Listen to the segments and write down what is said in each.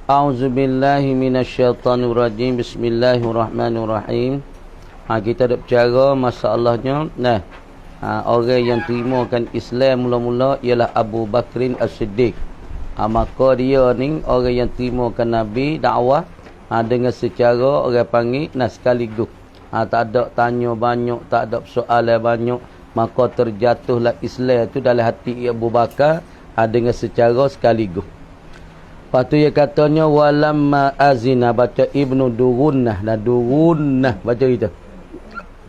A'udzubillahi minasyaitanirrajim. Bismillahirrahmanirrahim. Kita ada bercara masalahnya. Orang yang terimakan Islam mula-mula ialah Abu Bakrin As-Siddiq. Maka dia ni orang yang terimakan Nabi dakwah dengan secara orang panggil sekaligus. Tak ada tanya banyak, tak ada soalan banyak, maka terjatuhlah Islam itu dalam hati Abu Bakar dengan secara sekaligus. Lepas tu dia katanya walamma azina, baca Ibnu Durunnah. Durunnah baca itu.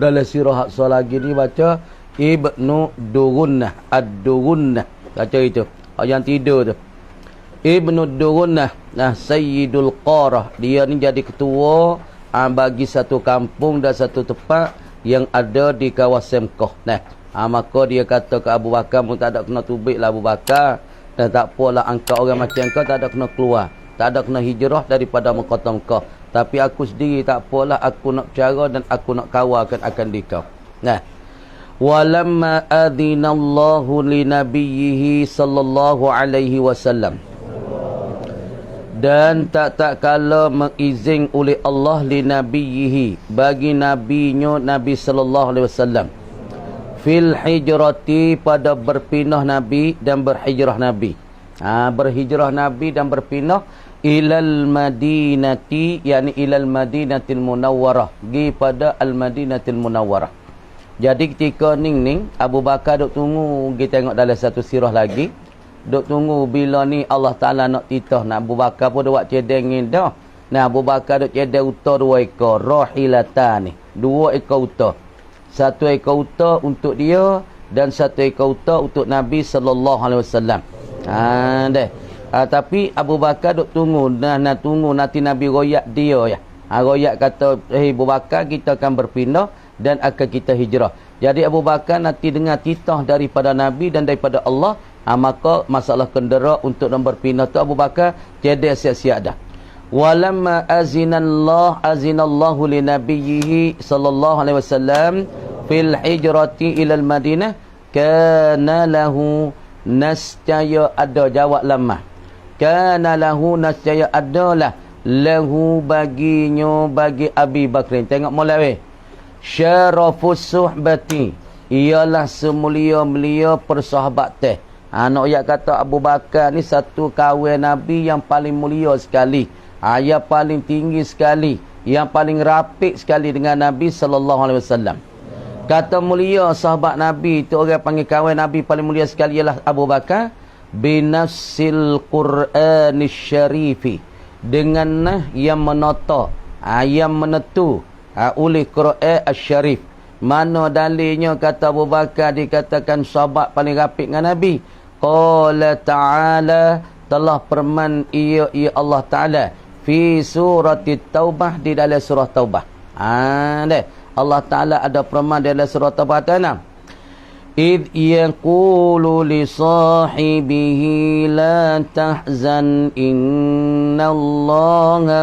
Dalam sirah Haqsa lagi ni baca Ibnu Durunnah, Ad-Durunnah baca itu. Yang tidur tu Ibnu Durunnah, Sayyidul Qarah. Dia ni jadi ketua bagi satu kampung dan satu tempat yang ada di kawasan Mekah. Maka dia kata ke Abu Bakar, pun tak ada kena tubik lah Abu Bakar. Dan tak apalah angkat orang macam kau, tak ada kena keluar, tak ada kena hijrah daripada Mekah. Tapi aku sendiri tak apalah, aku nak bercara dan aku nak kawarkan akan dikau. Walamma adzinallahu li nabiyhi sallallahu alaihi wasallam. Dan tak kala mengizin oleh Allah li nabiyhi, bagi nabinya Nabi sallallahu alaihi wasallam, fil hijrati, pada berpindah Nabi dan berhijrah Nabi. Berhijrah Nabi dan berpindah ilal madinati, yakni ilal madinatil munawwarah, pergi pada al madinatil munawwarah. Jadi ketika ning Abu Bakar duk tunggu, kita tengok dalam satu sirah lagi, duk tunggu bila ni Allah Taala nak titah. Abu Bakar pun buat cedengin dah. Abu Bakar duk cedeng unta 2 ekor, rahilatan ni, 2 ekor unta. 1 ekor unta untuk dia dan 1 ekor unta untuk Nabi sallallahu alaihi wasallam. Tapi Abu Bakar duk tunggu, tunggu nanti Nabi royak dia ya. Royak kata, Abu Bakar, kita akan berpindah dan akan kita hijrah. Jadi Abu Bakar nanti dengar titah daripada Nabi dan daripada Allah, maka masalah kendera untuk nak berpindah tu Abu Bakar tiada siap-siap dah. Walamma azinallahu li nabiyhi sallallahu alaihi wasallam fil hijrati ila al-Madinah kana lahu nascaya ada, jawab lamah. Kana lahu nascaya adalah lahu baginya, bagi Abi Bakrin. Tengok mulai weh. Syarafus suhbati, ialah semulia-mulia persahabatan. Nak ayat kata Abu Bakar ni satu kawan Nabi yang paling mulia sekali. Yang paling tinggi sekali, yang paling rapik sekali dengan Nabi sallallahu alaihi wasallam. Kata mulia sahabat Nabi itu, orang panggil kawan Nabi paling mulia sekali ialah Abu Bakar. Binafsil Qur'anis syarifi, dengan yang menata, yang menetu oleh Quran Asy-Syarif. Mana dalilnya kata Abu Bakar dikatakan sahabat paling rapik dengan Nabi? Qala ta'ala, telah firman ia Allah Ta'ala fi surati Taubah, di dalam surah Taubah. Allah Ta'ala ada firman dalam surah Taubah tanam. Idh yaqulu li sahibihi la tahzan innallaha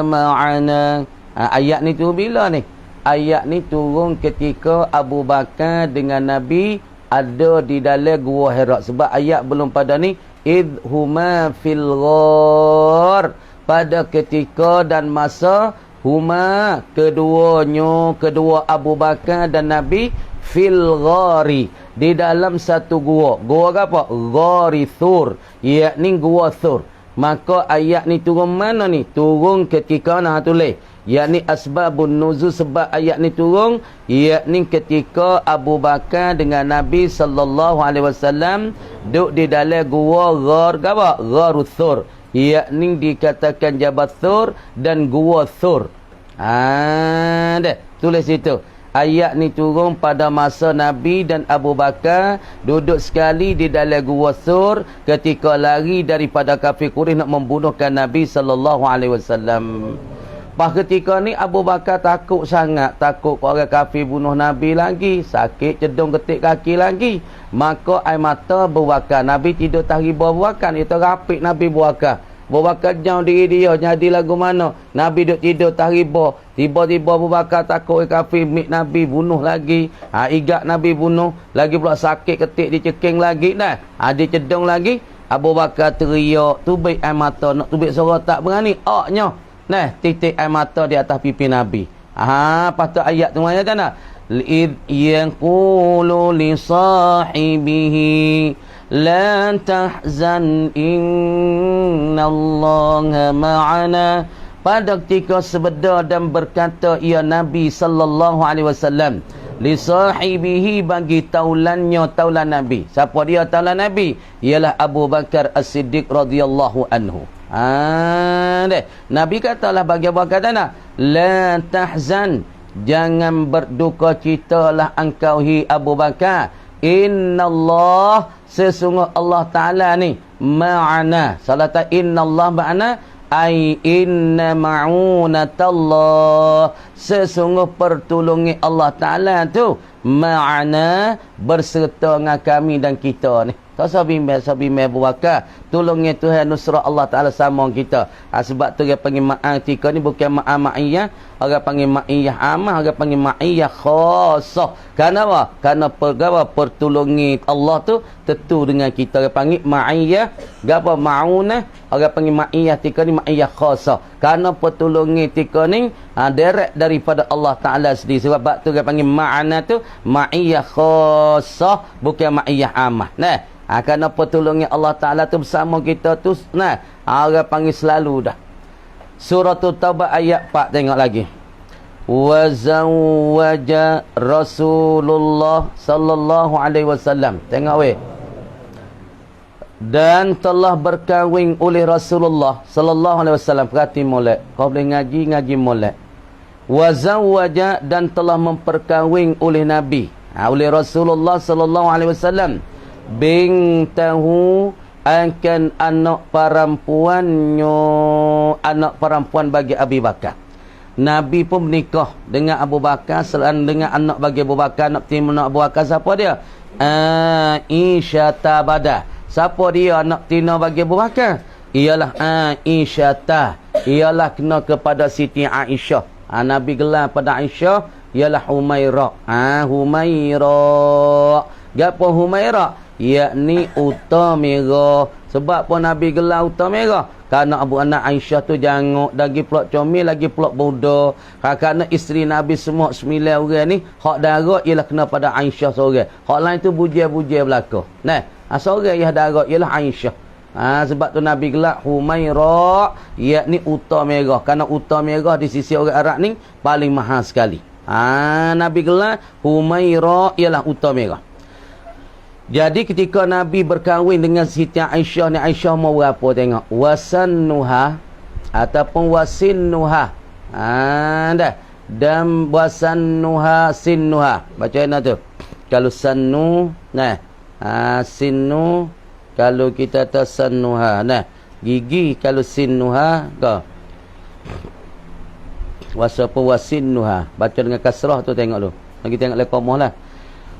ma'ana. Ayat ni tu bila ni? Ayat ni turun ketika Abu Bakar dengan Nabi ada di dalam gua Hira. Sebab ayat belum pada ni. Idh huma fil ghar, pada ketika dan masa huma, keduanya, kedua Abu Bakar dan Nabi, fil ghari, di dalam satu gua. Gua apa? Ghari Thur, yakni gua Thur. Maka ayat ni turun mana ni? Turun ketika tulis, yakni asbabun nuzul, sebab ayat ni turun yakni ketika Abu Bakar dengan Nabi sallallahu alaihi wasallam duduk di dalam gua Ghar apa? Gharut Thur, yakni dikatakan Jabal Thur dan gua Thur. Tulis itu. Ayat ni turun pada masa Nabi dan Abu Bakar duduk sekali di dalam gua Thur ketika lari daripada kafir Quraisy nak membunuhkan Nabi sallallahu alaihi wasallam. Pas ketika ni Abu Bakar takut sangat, takut orang kafir bunuh Nabi lagi, sakit cedung ketik kaki lagi. Maka air mata berbakar. Nabi tidur tahriba berbakar, dia terapik Nabi berbakar. Berbakar jauh diri dia, jadi lagu mana? Nabi duduk tidur tahriba. Tiba-tiba Abu Bakar takut orang kafir mik Nabi bunuh lagi. Igat Nabi bunuh. Lagi pula sakit ketik diceking lagi dah. Dia cedung lagi. Abu Bakar teriak, tubik air mata, nak tubik suara tak berani. Oknya, nah, titik air mata di atas pipi Nabi. Lepas tu ayat tu ayat mana? Id yaqulu li sahibihi la tahzan innallaha ma'ana. Pada ketika sebeda dan berkata ia Nabi sallallahu alaihi wasallam li sahibihi, bagi taulannya, taulan Nabi. Siapa dia taulan Nabi? Ialah Abu Bakar As-Siddiq radhiyallahu anhu. Nabi katalah bagi Abu Bakar tanah, la tahzan, jangan berduka citalah engkau hi Abu Bakar. Innallah, sesungguh Allah Ta'ala ni ma'ana. Salah tak innallah ma'ana, ai inna ma'unatallah, sesungguh pertolongan Allah Ta'ala tu ma'ana, berserta dengan kami dan kita ni. Tak sabimai Abu Bakar, tolongnya Tuhan nusrah Allah Ta'ala sama kita. Sebab tu dia panggil ma'atika ni bukan ma'iyah, orang panggil ma'iyah amah, orang panggil ma'iyah khasah. Kenapa? Kerana pertolongan Allah tu tentu dengan kita. Orang panggil ma'iyah, apa ma'unah, orang panggil ma'iyah tika ni ma'iyah khasah. Kerana pertolongan tika ni direct daripada Allah Ta'ala sendiri. Sebab tu dia panggil ma'ana tu ma'iyah khasah, bukan ma'iyah amah. Nah, kerana pertolongan Allah Ta'ala tu bersama kita tu, nah, orang panggil selalu dah. Surah Taubah ayat 4, tengok lagi. Wa zawwaja Rasulullah sallallahu alaihi wasallam. Tengok weh. Dan telah berkahwin oleh Rasulullah sallallahu alaihi wasallam. Perhati molek. Kau boleh ngaji molek. Wa zawwaja, dan telah memperkahwin oleh Nabi, oleh Rasulullah sallallahu alaihi wasallam, bintahu, akan anak perempuannya, anak perempuan bagi Abu Bakar. Nabi pun menikah dengan Abu Bakar, selain dengan anak bagi Abu Bakar. Anak timur Abu Bakar siapa dia? Aisyah Tabada. Siapa dia anak tina bagi Abu Bakar? Ialah Aisyah. Ialah kena kepada Siti Aisyah. Nabi gelar pada Aisyah ialah Humairah. Humairah. Gapo Humairah? Yakni utamira. Sebab pun Nabi gelar utamira, kerana Abu anak Aisyah tu janguk, lagi pelak comel, lagi pelak bodoh. Kerana isteri Nabi semua 9 orang ni, hak darah ialah kena pada Aisyah seorang. Hak lain tu bujai-bujai belaka. Nah, seorang yang darah ialah Aisyah. Sebab tu Nabi gelar Humairah, yakni utamira. Kerana utamira di sisi orang Arab ni paling mahal sekali. Nabi gelar Humairah ialah utamira. Jadi ketika Nabi berkahwin dengan Siti Aisyah ni, Aisyah mau berapa tengok? Wasannuha ataupun wasinnuha. Dah. Dan wasannuha sinnuha. Baca mana tu? Kalau sannu, nah. Sinnu, kalau kita tasannuha. Nah. Gigi kalau sinnuha, kau. Wasapun wasinnuha. Baca dengan kasrah tu tengok lu. Lagi tengok lekomah lah.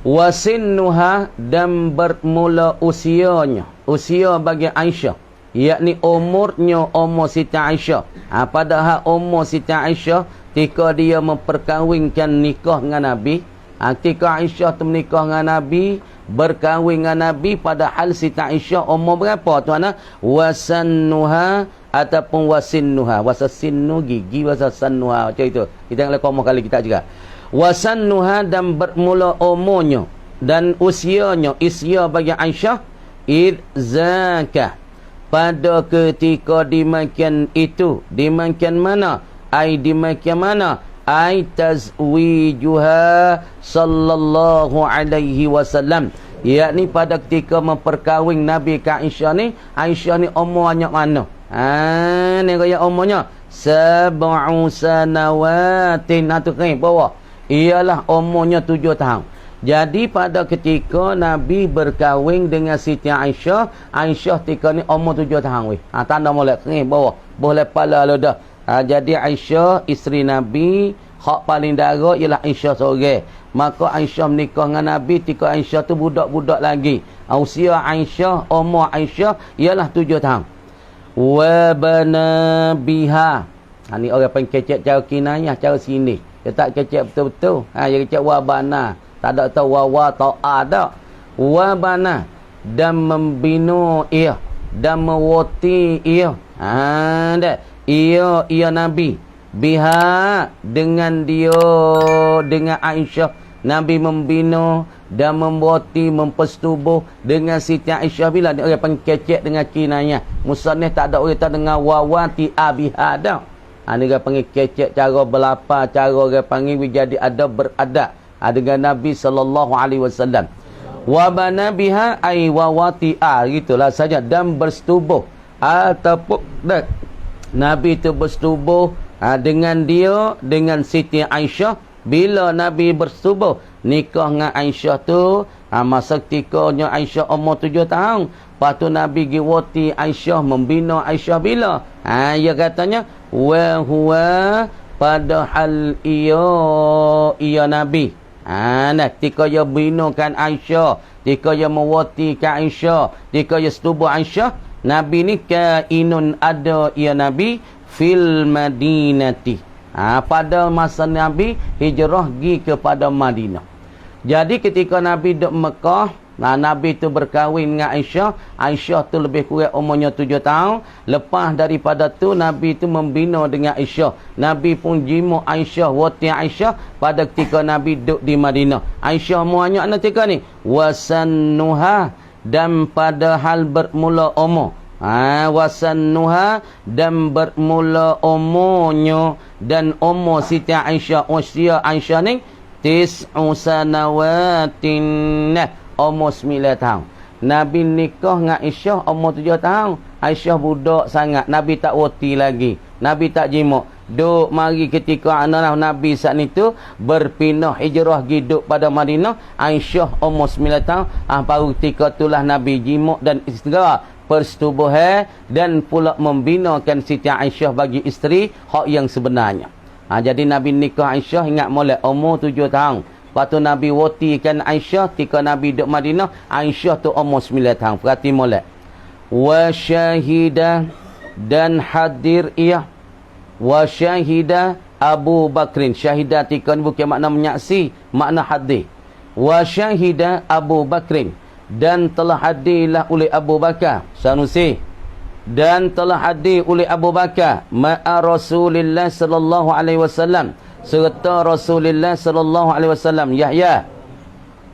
Wasinnuha, dan bermula usianya, usia bagi Aisyah, yakni umurnya umur Siti Aisyah. Padahal umur Siti Aisyah ketika dia memperkahwinkan nikah dengan Nabi, ketika Aisyah tu menikah dengan Nabi, berkahwin dengan Nabi, padahal Siti Aisyah umur berapa tuan? Wasannuha ataupun wasinnuha. Wasasinnu gigi, wasasannuha macam itu. Kita tengok komah kali kita juga. Wasannuha, dan bermula umurnya dan usianya, isya bagi Aisyah, idzaka, pada ketika dimakan itu. Dimakan mana? Dimakan mana? Tazwijuha sallallahu alaihi wasallam, yakni pada ketika memperkahwin Nabi ke Aisyah ni. Aisyah ni umurnya mana? Ni kaya umurnya 7 sanawatin. Tu kena bawah ialah umurnya 7 tahun. Jadi pada ketika Nabi berkahwin dengan Siti Aisyah, Aisyah ketika ni umur 7 tahun weh. Tanda molek ni bawah, boleh pala lu dah. Jadi Aisyah isteri Nabi, hak paling dara ialah Aisyah seorang. Maka Aisyah menikah dengan Nabi ketika Aisyah tu budak-budak lagi. Usia Aisyah, umur Aisyah ialah 7 tahun. Wa bana biha. Ni orang panggil kecek cara kinayah, cara sini. Dia tak kecek betul-betul. Dia kecek wabana. Tak ada tahu wawa atau ada. Wabana, dan membina ia. dan mewati ia ia Nabi biha dengan dia, dengan Aisyah. Nabi membina dan membuati, mempersetubuh dengan Siti Aisyah. Bila dia orang panggil kecek dengan kinayah, musannif tak ada orang dengan wawati abiha dah. Dia panggil kecek cara berlapar, cara orang panggil jadi ada beradab dengan Nabi SAW. Wabana biha ay wawati gitulah saja, dan bersetubuh ataupun Nabi itu bersetubuh dengan dia, dengan Siti Aisyah. Bila Nabi bersetubuh nikah dengan Aisyah tu, masa ketikanya Aisyah umur 7 tahun. Lepas tu Nabi giwati Aisyah, membina Aisyah bila? Ia katanya wa huwa padahal ia Nabi. Ketika ia binakan Aisyah, ketika ia mewatikan Aisyah, ketika ia setubuh Aisyah, Nabi ni kainun ada ia Nabi fil Madinati. Pada masa Nabi hijrah pergi kepada Madinah. Jadi ketika Nabi duduk Mekah, Nabi tu berkahwin dengan Aisyah. Aisyah tu lebih kurang umurnya 7 tahun. Lepas daripada tu Nabi tu membina dengan Aisyah. Nabi pun jimu Aisyah, wati Aisyah pada ketika Nabi duduk di Madinah. Aisyah muanya anak ketika ni wasannuha, dan pada hal bermula umur. Wasannuha, dan bermula umurnya, dan umur Siti Aisyah, usia Aisyah ni 9 sanawatin, umur 9 tahun. Nabi nikah dengan Aisyah umur 7 tahun. Aisyah budak sangat, Nabi tak wati lagi, Nabi tak jimuk. Duk mari ketika anak Nabi saat itu berpindah hijrah hidup pada Madinah, Aisyah umur 9 tahun. Baru ketika itulah Nabi jimuk dan istera persetubuhan dan pula membinakan Siti Aisyah bagi isteri hak yang sebenarnya. Jadi Nabi nikah Aisyah ingat molek umur 7 tahun. Lepas tu Nabi watikan Aisyah ketika Nabi duduk Madinah, Aisyah tu umur 9 tahun. Perhati molek. Wa syahidah, dan hadir ia. Wa syahidah Abu Bakrin. Syahidah tika ni bukan makna menyaksi, makna hadir. Wa syahidah Abu Bakrin, dan telah hadirlah oleh Abu Bakar Sanusi, dan telah hadir oleh Abu Bakar ma'a Rasulillah sallallahu alaihi wasallam, serta Rasulullah sallallahu alaihi wasallam. Yahya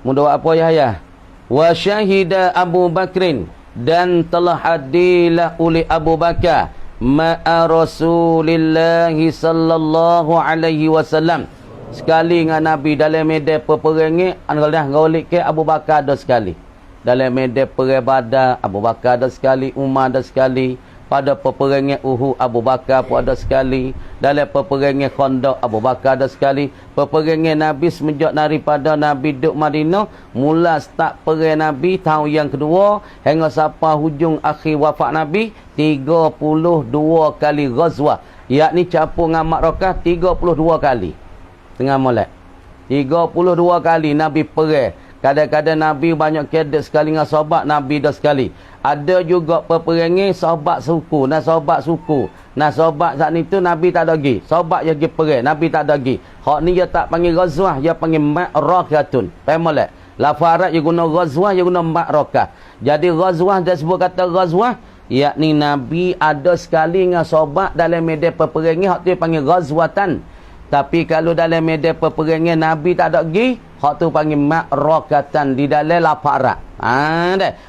mudah apa Yahya? Wa syahida Abu Bakrin, dan telah hadirlah oleh Abu Bakar ma'a Rasulillah sallallahu alaihi wasallam, sekali dengan Nabi dalam medan peperangan. Dah ngolik ke Abu Bakar ada sekali dalam medan perang Badar, Abu Bakar ada sekali, Umar ada sekali. Pada peperangan Uhud, Abu Bakar pun ada sekali. Dalam peperangan Khandaq, Abu Bakar ada sekali. Peperangan Nabi semenjak daripada Nabi duduk Madinah, mula start perang Nabi tahun yang kedua hingga sampai hujung akhir wafat Nabi, 32 kali ghazwah. Yakni campur dengan Ma'rakah 32 kali. Tengah molek 32 kali Nabi perang. Kadang-kadang Nabi banyak kedek sekali dengan sahabat, Nabi dah sekali. Ada juga peperangan sahabat suku, nah sahabat suku. Nah sahabat saat itu Nabi tak ada pergi. Sahabat je pergi perang, Nabi tak ada pergi. Hak ni dia tak panggil ghazwah, dia panggil ma'rakatun. Faham tak? Lafaz Arab dia guna ghazwah, dia guna ma'rakah. Jadi ghazwah dia sebut kata ghazwah, yakni Nabi ada sekali dengan sahabat dalam medan peperangan, hak tu dia panggil ghazwatan. Tapi kalau dalam medan peperangan Nabi tak ada pergi, hak tu panggil ma'rakatan di dalam lafaz Arab.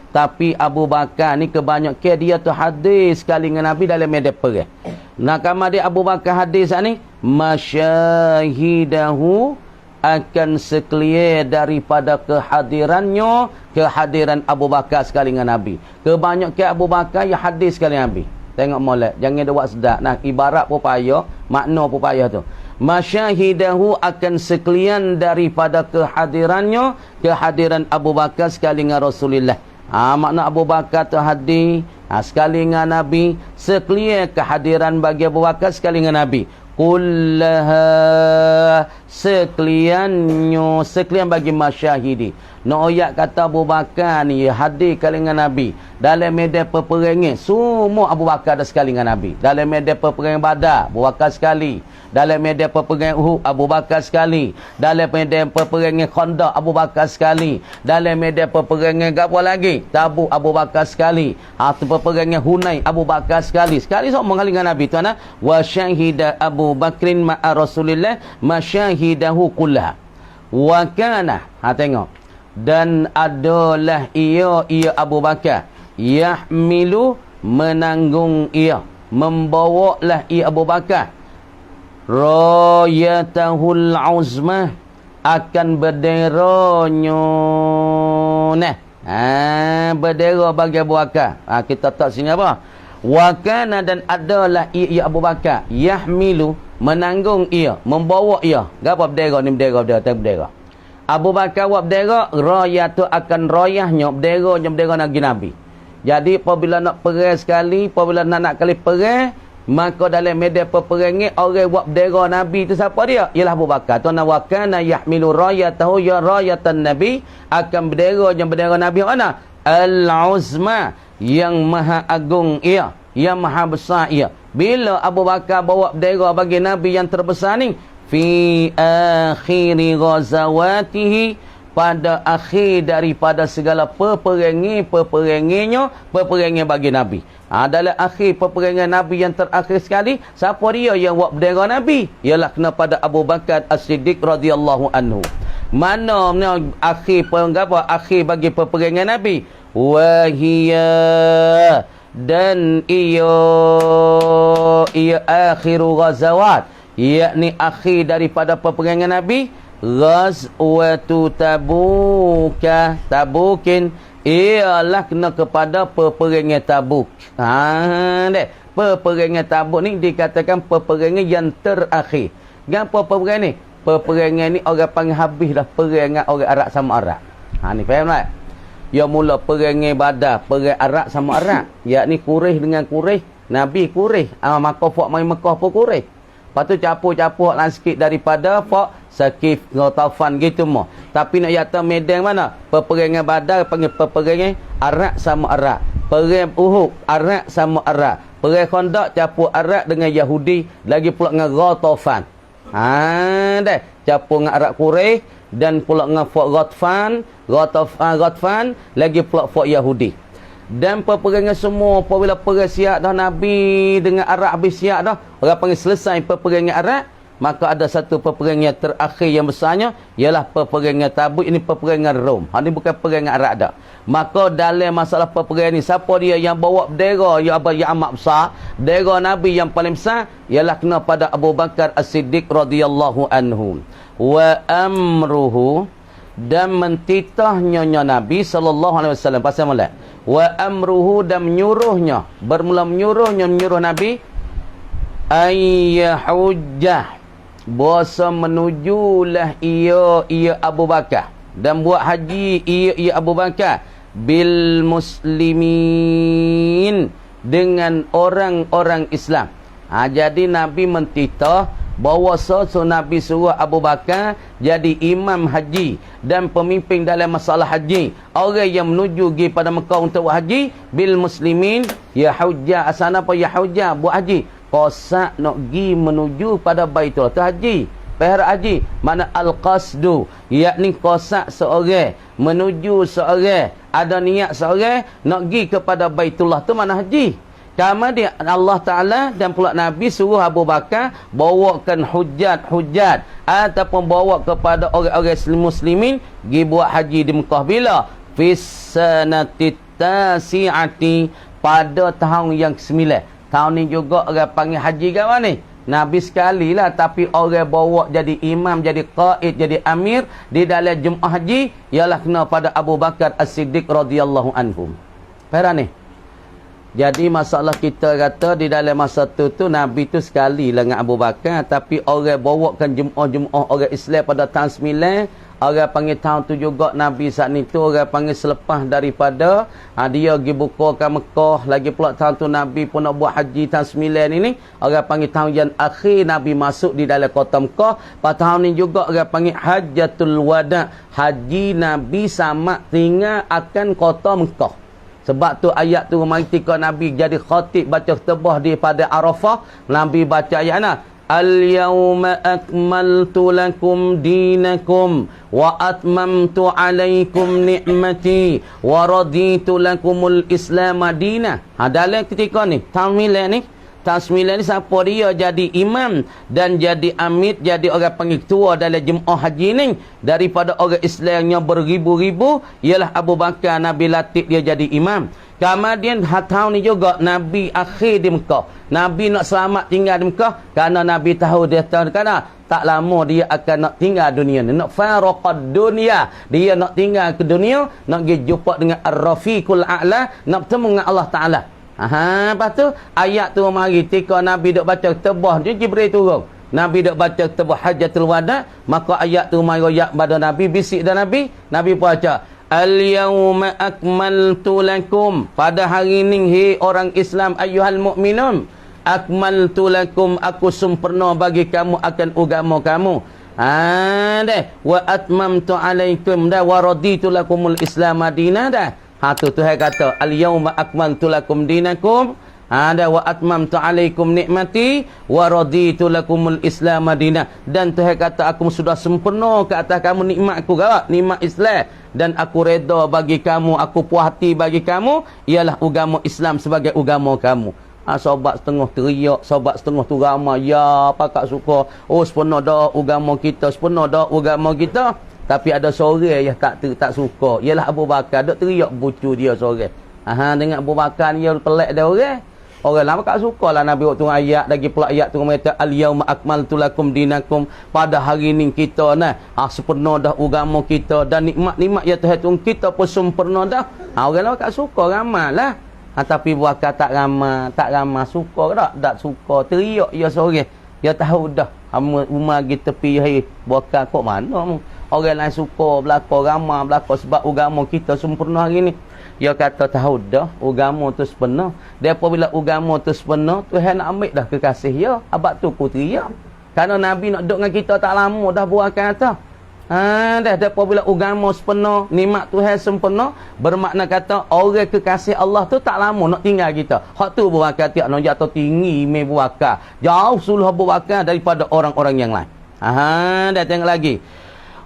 Tapi Abu Bakar ni kebanyakan dia tu hadir sekali dengan Nabi dalam medan perang. Nakama dia Abu Bakar hadir saat ni, masyahidahu, akan sekalian daripada kehadirannya, kehadiran Abu Bakar sekali dengan Nabi. Kebanyakan Abu Bakar yang hadir sekali dengan Nabi. Tengok molek, jangan dia buat sedap. Nah, ibarat pun payah, makna pun payah tu. Masyahidahu, akan sekalian daripada kehadirannya, kehadiran Abu Bakar sekali dengan Rasulullah. Makna Abu Bakar tu hadir sekali dengan Nabi, sekalian kehadiran bagi Abu Bakar sekali dengan Nabi. kullaha sekalian bagi masyahidi. Noyak kata Abu Bakar ni hadir kali dengan Nabi dalam medan peperangan, semua Abu Bakar ada sekali dengan Nabi. Dalam medan peperangan Badar, Abu Bakar sekali. Dalam medan peperangan Uhud, Abu Bakar sekali. Dalam medan peperangan Khandaq, Abu Bakar sekali. Dalam medan peperangan apa lagi? Tabuk, Abu Bakar sekali. Peperangan Hunain, Abu Bakar sekali. Sekali semua kali dengan Nabi tuan. Wa syahida Abu Bakrin ma'a Rasulillah masyahidahu kullaha. Wa kana, tengok. Dan adalah ia Abu Bakar yahmilu menanggung ia, membawalah ia Abu Bakar rayatahul uzmah, akan benderanya bendera bagi Abu Bakar. Kita tak sini apa? Wa kana, dan adalah ia Abu Bakar yahmilu menanggung ia, membawa ia. Gapo bendera ni? Bendera Abu Bakar buat bendera, raya tu akan rayahnya bendera Nabi. Jadi apabila nak perang sekali, apabila nak kali perang, maka dalam medan peperangan orang buat bendera Nabi tu siapa dia? Ialah Abu Bakar. Tuan wa kana yahmilu rayatahu ya rayatan Nabi, akan bendera Nabi mana? Al-uzma, yang maha agung ia, yang maha besar ia. Bila Abu Bakar bawa bendera bagi Nabi yang terbesar ni, fi akhiri ghazawatihi, pada akhir daripada segala peperangan bagi Nabi. Dalam akhir peperangan Nabi yang terakhir sekali, siapa dia yang buat bendera Nabi? Ialah kena pada Abu Bakar As-Siddiq radhiyallahu anhu. Mana akhir akhir bagi peperangan Nabi? Wahiyya, dan ia akhiru ghazawat, yakni akhir daripada peperangan Nabi, ghazwatu tabukin, ialah kena kepada peperangan Tabuk. Peperangan Tabuk ni dikatakan peperangan yang terakhir. Gapo peperangan ni? Peperangan ni orang panggil habis dah perang dengan orang Arab sama Arab. Ni faham tak? Ya mula perangan Badar, perang Arab sama Arab, yakni Quraisy dengan Quraisy, Nabi Quraisy, maka fak mai Mekah pun Quraisy. Lepas tu capur-capur lah sikit daripada Fak Sakif, Ghatafan gitu mah. Tapi nak yata medan mana? Peperangan Badar panggil peperangan Arab sama Arab. Perang Uhud Arab sama Arab. Perang Khandaq capur Arab dengan Yahudi, lagi pula dengan Ghatafan. Dah capur dengan Arab Quraisy dan pula dengan Fak Ghatafan, lagi pula Fak Yahudi. Dan peperangan semua apabila perang siap dah Nabi dengan Arab habis siap dah, orang panggil selesai peperangan Arab, maka ada satu peperangan terakhir yang besarnya, ialah peperangan Tabuk. Ini peperangan Rom. Ini bukan peperangan Arab dah. Maka dalam masalah peperangan ni, siapa dia yang bawa bendera yang amat besar, bendera Nabi yang paling besar, ialah kena pada Abu Bakar As-Siddiq radhiyallahu anhu. Wa amruhu, dan mentitahnya Nabi sallallahu alaihi wasallam pasal molek. Wa amruhu, dan menyuruh Nabi ayyahujjah, bahasa menujulah ia Abu Bakar, dan buat haji ia Abu Bakar bil muslimin, dengan orang-orang Islam. Jadi Nabi mentitah bahawa Nabi suruh Abu Bakar jadi imam haji dan pemimpin dalam masalah haji. Orang yang menuju pergi pada Mekah untuk buat haji bil muslimin, ya hujjah. Asal apa ya hujjah? Buat haji. Qasak nak pergi menuju pada Baitullah tu haji. Perhara haji mana al-qasdu, yakni qasak seorang menuju seorang, ada niat seorang nak pergi kepada Baitullah tu mana haji. Kemudian Allah Ta'ala dan pula Nabi suruh Abu Bakar bawakan hujat ataupun bawa kepada orang-orang muslimin pergi buat haji di Mekah. Bila? Fisanatit tasi'ati, pada tahun yang ke-9. Tahun ni juga orang panggil haji kawan ni. Nabi sekali lah, tapi orang bawa jadi imam, jadi qaid, jadi amir di dalam Jumaah haji ialah kena pada Abu Bakar As-Siddiq radhiyallahu anhum. Faham ni? Jadi masalah kita kata di dalam masa tu Nabi tu sekali lah dengan Abu Bakar, tapi orang bawakan Jumaah orang Islam pada tahun 9, Orang panggil tahun tu juga Nabi saat ni tu orang panggil selepas daripada dia pergi bukakan Mekah. Lagi pula tahun tu Nabi pun nak buat haji tahun 9 ini. Orang panggil tahun yang akhir Nabi masuk di dalam kota Mekah. Pada tahun ni juga orang panggil Hajjatul Wada. Haji Nabi sama tinggal akan kota Mekah. Sebab tu ayat tu mari ketika Nabi jadi khatib baca khutbah di pada Arafah. Nabi baca ayat mana? Al-yawma akmaltu lakum dinakum wa atmamtu alaikum ni'mati wa raditu lakumul islam madina. Dalam ketika ni tahun 9 ni, tahun 9 ni siapa dia jadi imam dan jadi amir, jadi orang panggil ketua dalam jemaah haji ni daripada orang Islamnya beribu-ribu ialah Abu Bakar. Nabi latih dia jadi imam. Kemudian tahun ni juga Nabi akhir di Mekah. Nabi nak selamat tinggal di Mekah kerana Nabi tahu dia tahu kerana tak lama dia akan nak tinggal dunia ni. Nak faraqad dunia. Dia nak tinggal ke dunia, nak pergi jumpa dengan Ar-Rafiqul A'la, nak bertemu dengan Allah Ta'ala. Lepas tu ayat tu mari ketika Nabi duk baca khutbah dia Jibril turun. Nabi duk baca khutbah Hajjatul Wada, maka ayat tu mari ayat pada Nabi, bisik dan Nabi baca Al-yawma akmaltu lakum. Pada hari ini, hei orang Islam, ayyuhal mu'minun, akmaltu lakum, aku sempurna bagi kamu akan agama kamu. Wa atmamtu alaikum dah, wa raditu lakumul islam madinah dah. Tu Tuhan kata, al-yawma akmaltu lakum dinakum, wa atmamtu alaikum nikmati wa raditu lakumul islam madinah. Dan Tuhan kata, aku sudah sempurna ke atas kamu nikmatku, nikmat Islam, dan aku reda bagi kamu, aku puas hati bagi kamu ialah agama Islam sebagai agama kamu. Sobat setengah teriak, sobat setengah tu ramai, ya pakak suka, oh sempurna dah agama kita, sempurna dah agama kita. Tapi ada seorang yang tak suka, ialah Abu Bakar. Dok teriak bucu dia seorang. Dengan Abu Bakar ni dia pelik dia orang. Orang lama tak suka lah Nabi waktu ayat. Lagi pula ayat tu kata al-yawma akmaltu lakum dinakum. Pada hari ni kita sempurna dah agama kita, dan nikmat-nikmat ya Tuhan kita pun sempurna dah. Orang lama tak suka, ramai lah. Tapi Bakar tak ramai suka tak suka, teriak dia seorang. Dia tahu dah rumah kita tepi, hai Bakar kok mana orang lain suka belakang, ramai belakang sebab agama kita sempurna hari ni. Dia kata tahu dah agama tu sempurna. Dia apabila agama tu sempurna, Tuhan nak ambil dah kekasih dia. Abad tu ku teriak. Kerana Nabi nak duduk dengan kita tak lama dah buat kata. Dah apabila agama sempurna, nikmat Tuhan sempurna, bermakna kata orang kekasih Allah tu tak lama nak tinggal kita. Hak tu Abu Bakar tiap nak jatuh tinggi Abu Bakar. Jauh suluh Abu Bakar daripada orang-orang yang lain. Dah tengok lagi.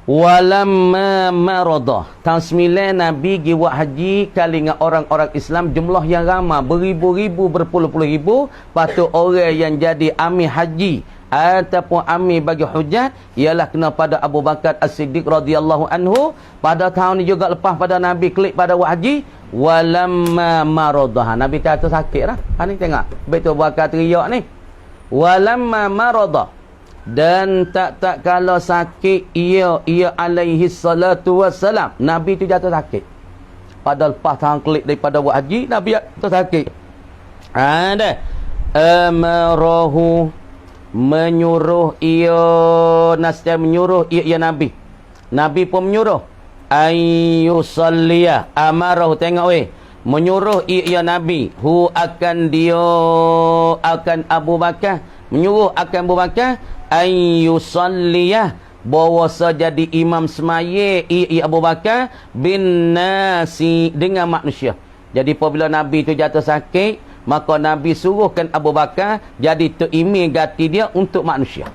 Walamma marada. Tahun 9 Nabi pergi buat haji kali dengan orang-orang Islam jumlah yang ramai, beribu-ribu, berpuluh-puluh ribu. Patut orang yang jadi amir haji ataupun amir bagi hujat ialah kena pada Abu Bakar As-Siddiq radhiyallahu anhu. Pada tahun ni juga lepas pada Nabi klik pada buat haji, walamma marada. Nabi kata sakit lah. Ni tengok betul Abu Bakar teriak ni. Walamma marada. Dan tak kalau sakit ia alaihi salatu wassalam, Nabi tu jatuh sakit. Pada lepas tahun klik daripada buat haji, Nabi jatuh sakit. Amarahu, menyuruh ia, nasihat menyuruh ia Nabi. Nabi pun menyuruh ayyusalliya. Amarahu, tengok menyuruh ia Nabi, akan dia, akan Abu Bakar, menyuruh akan Abu Bakar ayyusalliyah, bahawa jadi imam semaya Abu Bakar bin nasi, dengan manusia. Jadi apabila Nabi tu jatuh sakit, maka Nabi suruhkan Abu Bakar jadi terimam ganti dia untuk manusia.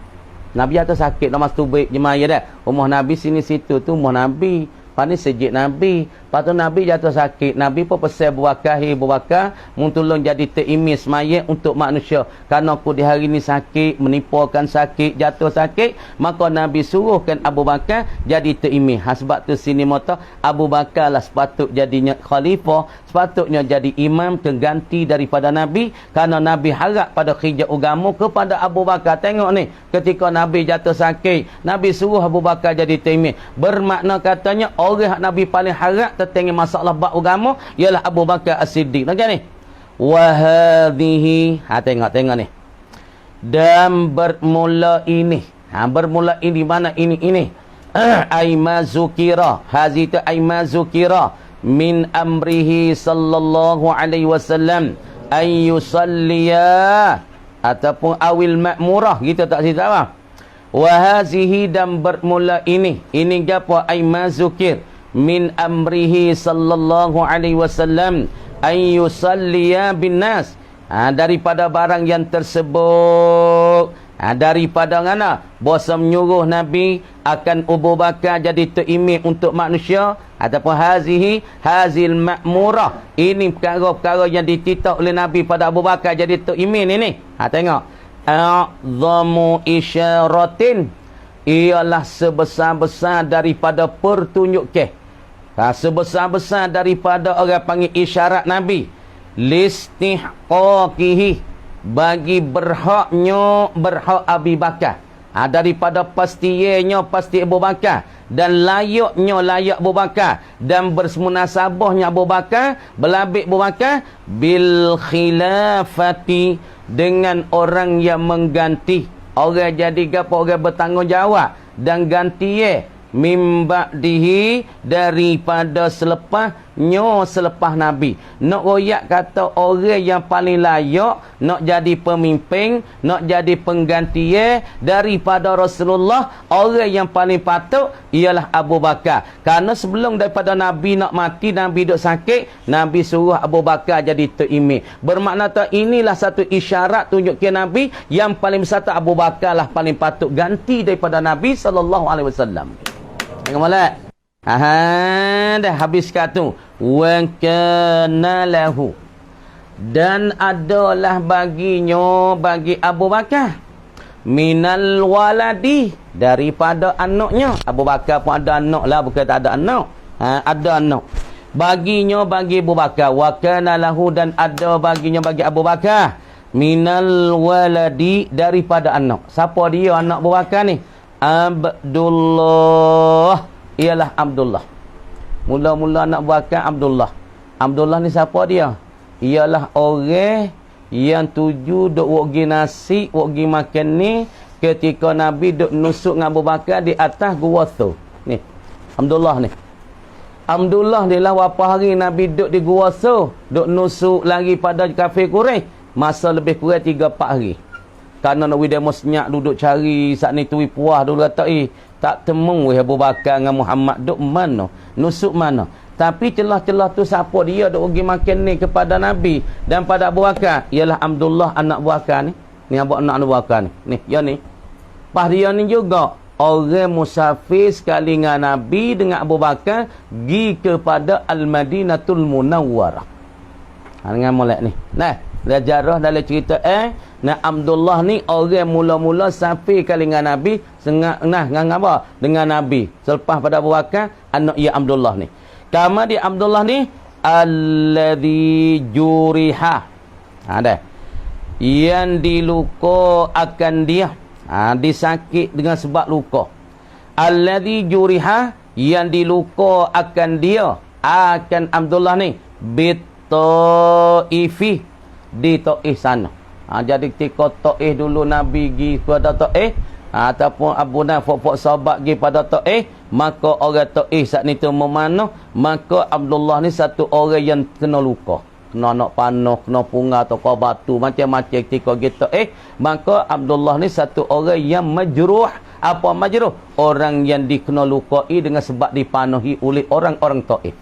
Nabi jatuh sakit, nama tu baik jemaah dah. Rumah Nabi sini situ tu rumah Nabi. Pani sejid Nabi. Lepas tu Nabi jatuh sakit. Nabi pun pesan Abu Bakar, Abu Bakar, tolong jadi terimam semaya untuk manusia. Kerana aku di hari ni sakit, menipukan sakit, jatuh sakit, maka Nabi suruhkan Abu Bakar jadi teimam. Sebab tu sini mata Abu Bakar lah sepatut jadinya khalifah, sepatutnya jadi imam terganti daripada Nabi. Kerana Nabi harap pada kerja agama kepada Abu Bakar. Tengok ni, ketika Nabi jatuh sakit, Nabi suruh Abu Bakar jadi teimam. Bermakna katanya orang Nabi paling harap tentang masalah bab agama ialah Abu Bakar As-Siddiq. Nampak ni? Wa hadhihi, tengok ni. Dan bermula ini. Bermula ini mana ini? ay ma zukira, hazi tu ay ma zukira min amrihi sallallahu alaihi wasallam ay yusalliya, ataupun awil ma'murah, kita tak cerita apa. Wa hazihi, dan bermula ini gapo, ay ma zukir min amrihi sallallahu alaihi wasallam ay yusalliya bin nas, daripada barang yang tersebut, daripada mana bosa menyuruh Nabi akan Abu Bakar jadi terimam untuk manusia, ataupun hazil ma'murah, ini perkara-perkara yang dititah oleh Nabi pada Abu Bakar jadi terimam ini. Tengok, a'zamu isyaratin, ialah sebesar-besar daripada pertunjuk ke, sebesar-besar daripada orang panggil isyarat Nabi, listihqaqihi, bagi berhak Abu Bakar, daripada pastinya pasti Abu Bakar, dan layak Abu Bakar, dan bermunasabahnya Abu Bakar, belabik Abu Bakar bil khilafati, dengan orang yang mengganti, orang jadi gapo, orang bertanggungjawab dan ganti mimba dihi, daripada selepas Nabi. Nak royak kata orang yang paling layak nak jadi pemimpin, nak jadi pengganti daripada Rasulullah, orang yang paling patut ialah Abu Bakar. Karena sebelum daripada Nabi nak mati, Nabi duduk sakit, Nabi suruh Abu Bakar jadi terimam. Bermakna tak, inilah satu isyarat tunjuk ke Nabi yang paling besar, Abu Bakar lah paling patut ganti daripada Nabi sallallahu alaihi wasallam. Tengok molek. Dah habis kata wa kana lahu, dan adalah baginya, bagi Abu Bakar, minal waladi, daripada anaknya. Abu Bakar pun ada anak lah, bukan tak ada anak. Ada anak baginya, bagi Abu Bakar. Wa kana lahu, dan ada baginya bagi Abu Bakar, minal waladi, daripada anak. Siapa dia anak Abu Bakar ni? Abdullah, ialah Abdullah. Mula-mula anak Bakar Abdullah. Abdullah ni siapa dia? Ialah orang yang tuju duk wagi nasi, wagi makan ni ketika Nabi duk nusuk dengan Abu Bakar di atas gua tu. Ni Abdullah ni. Abdullah ni lah berapa hari Nabi duk di gua tu, duk nusuk lagi pada kafir Quraisy, masa lebih kurang 3-4 hari. Karena Nabi demo senyap duduk cari saat ni tuwi puah dulu kata tak temu Abu Bakar dengan Muhammad duk mana, nusuk mana. Tapi celah-celah tu siapa dia duk pergi makan ni kepada Nabi dan pada Abu Bakar, ialah Abdullah anak Abu Bakar ni. Ni anak Abu Bakar ni. Ni ya ni. Pas dia ni juga orang musafir sekali dengan Nabi dengan Abu Bakar pergi kepada Al-Madinatul Munawwarah. Dengan molek ni. Nah, sejarah dalam cerita Abdullah ni orang mula-mula safir kali dengan Nabi, dengan apa? Dengan Nabi. Selepas pada Abu Bakar, anak ia Abdullah ni. Kama dia Abdullah ni alladhi juriha. Dah. Yang diluka akan dia. Disakit dengan sebab luka. Alladhi juriha, yang diluka akan dia, akan Abdullah ni bitaifi, di Taif sana. Jadi ketika Taif dulu Nabi pergi pada Taif, ataupun Abu Nafok sahabat pergi pada Taif, maka orang Taif saat ni tu memanah, maka Abdullah ni satu orang yang kena luka, kena nak panah, kena punga atau kau batu, macam-macam ketika pergi Taif. Maka Abdullah ni satu orang yang majruh. Apa majruh? Orang yang dikena lukai dengan sebab dipanahi oleh orang-orang Taif.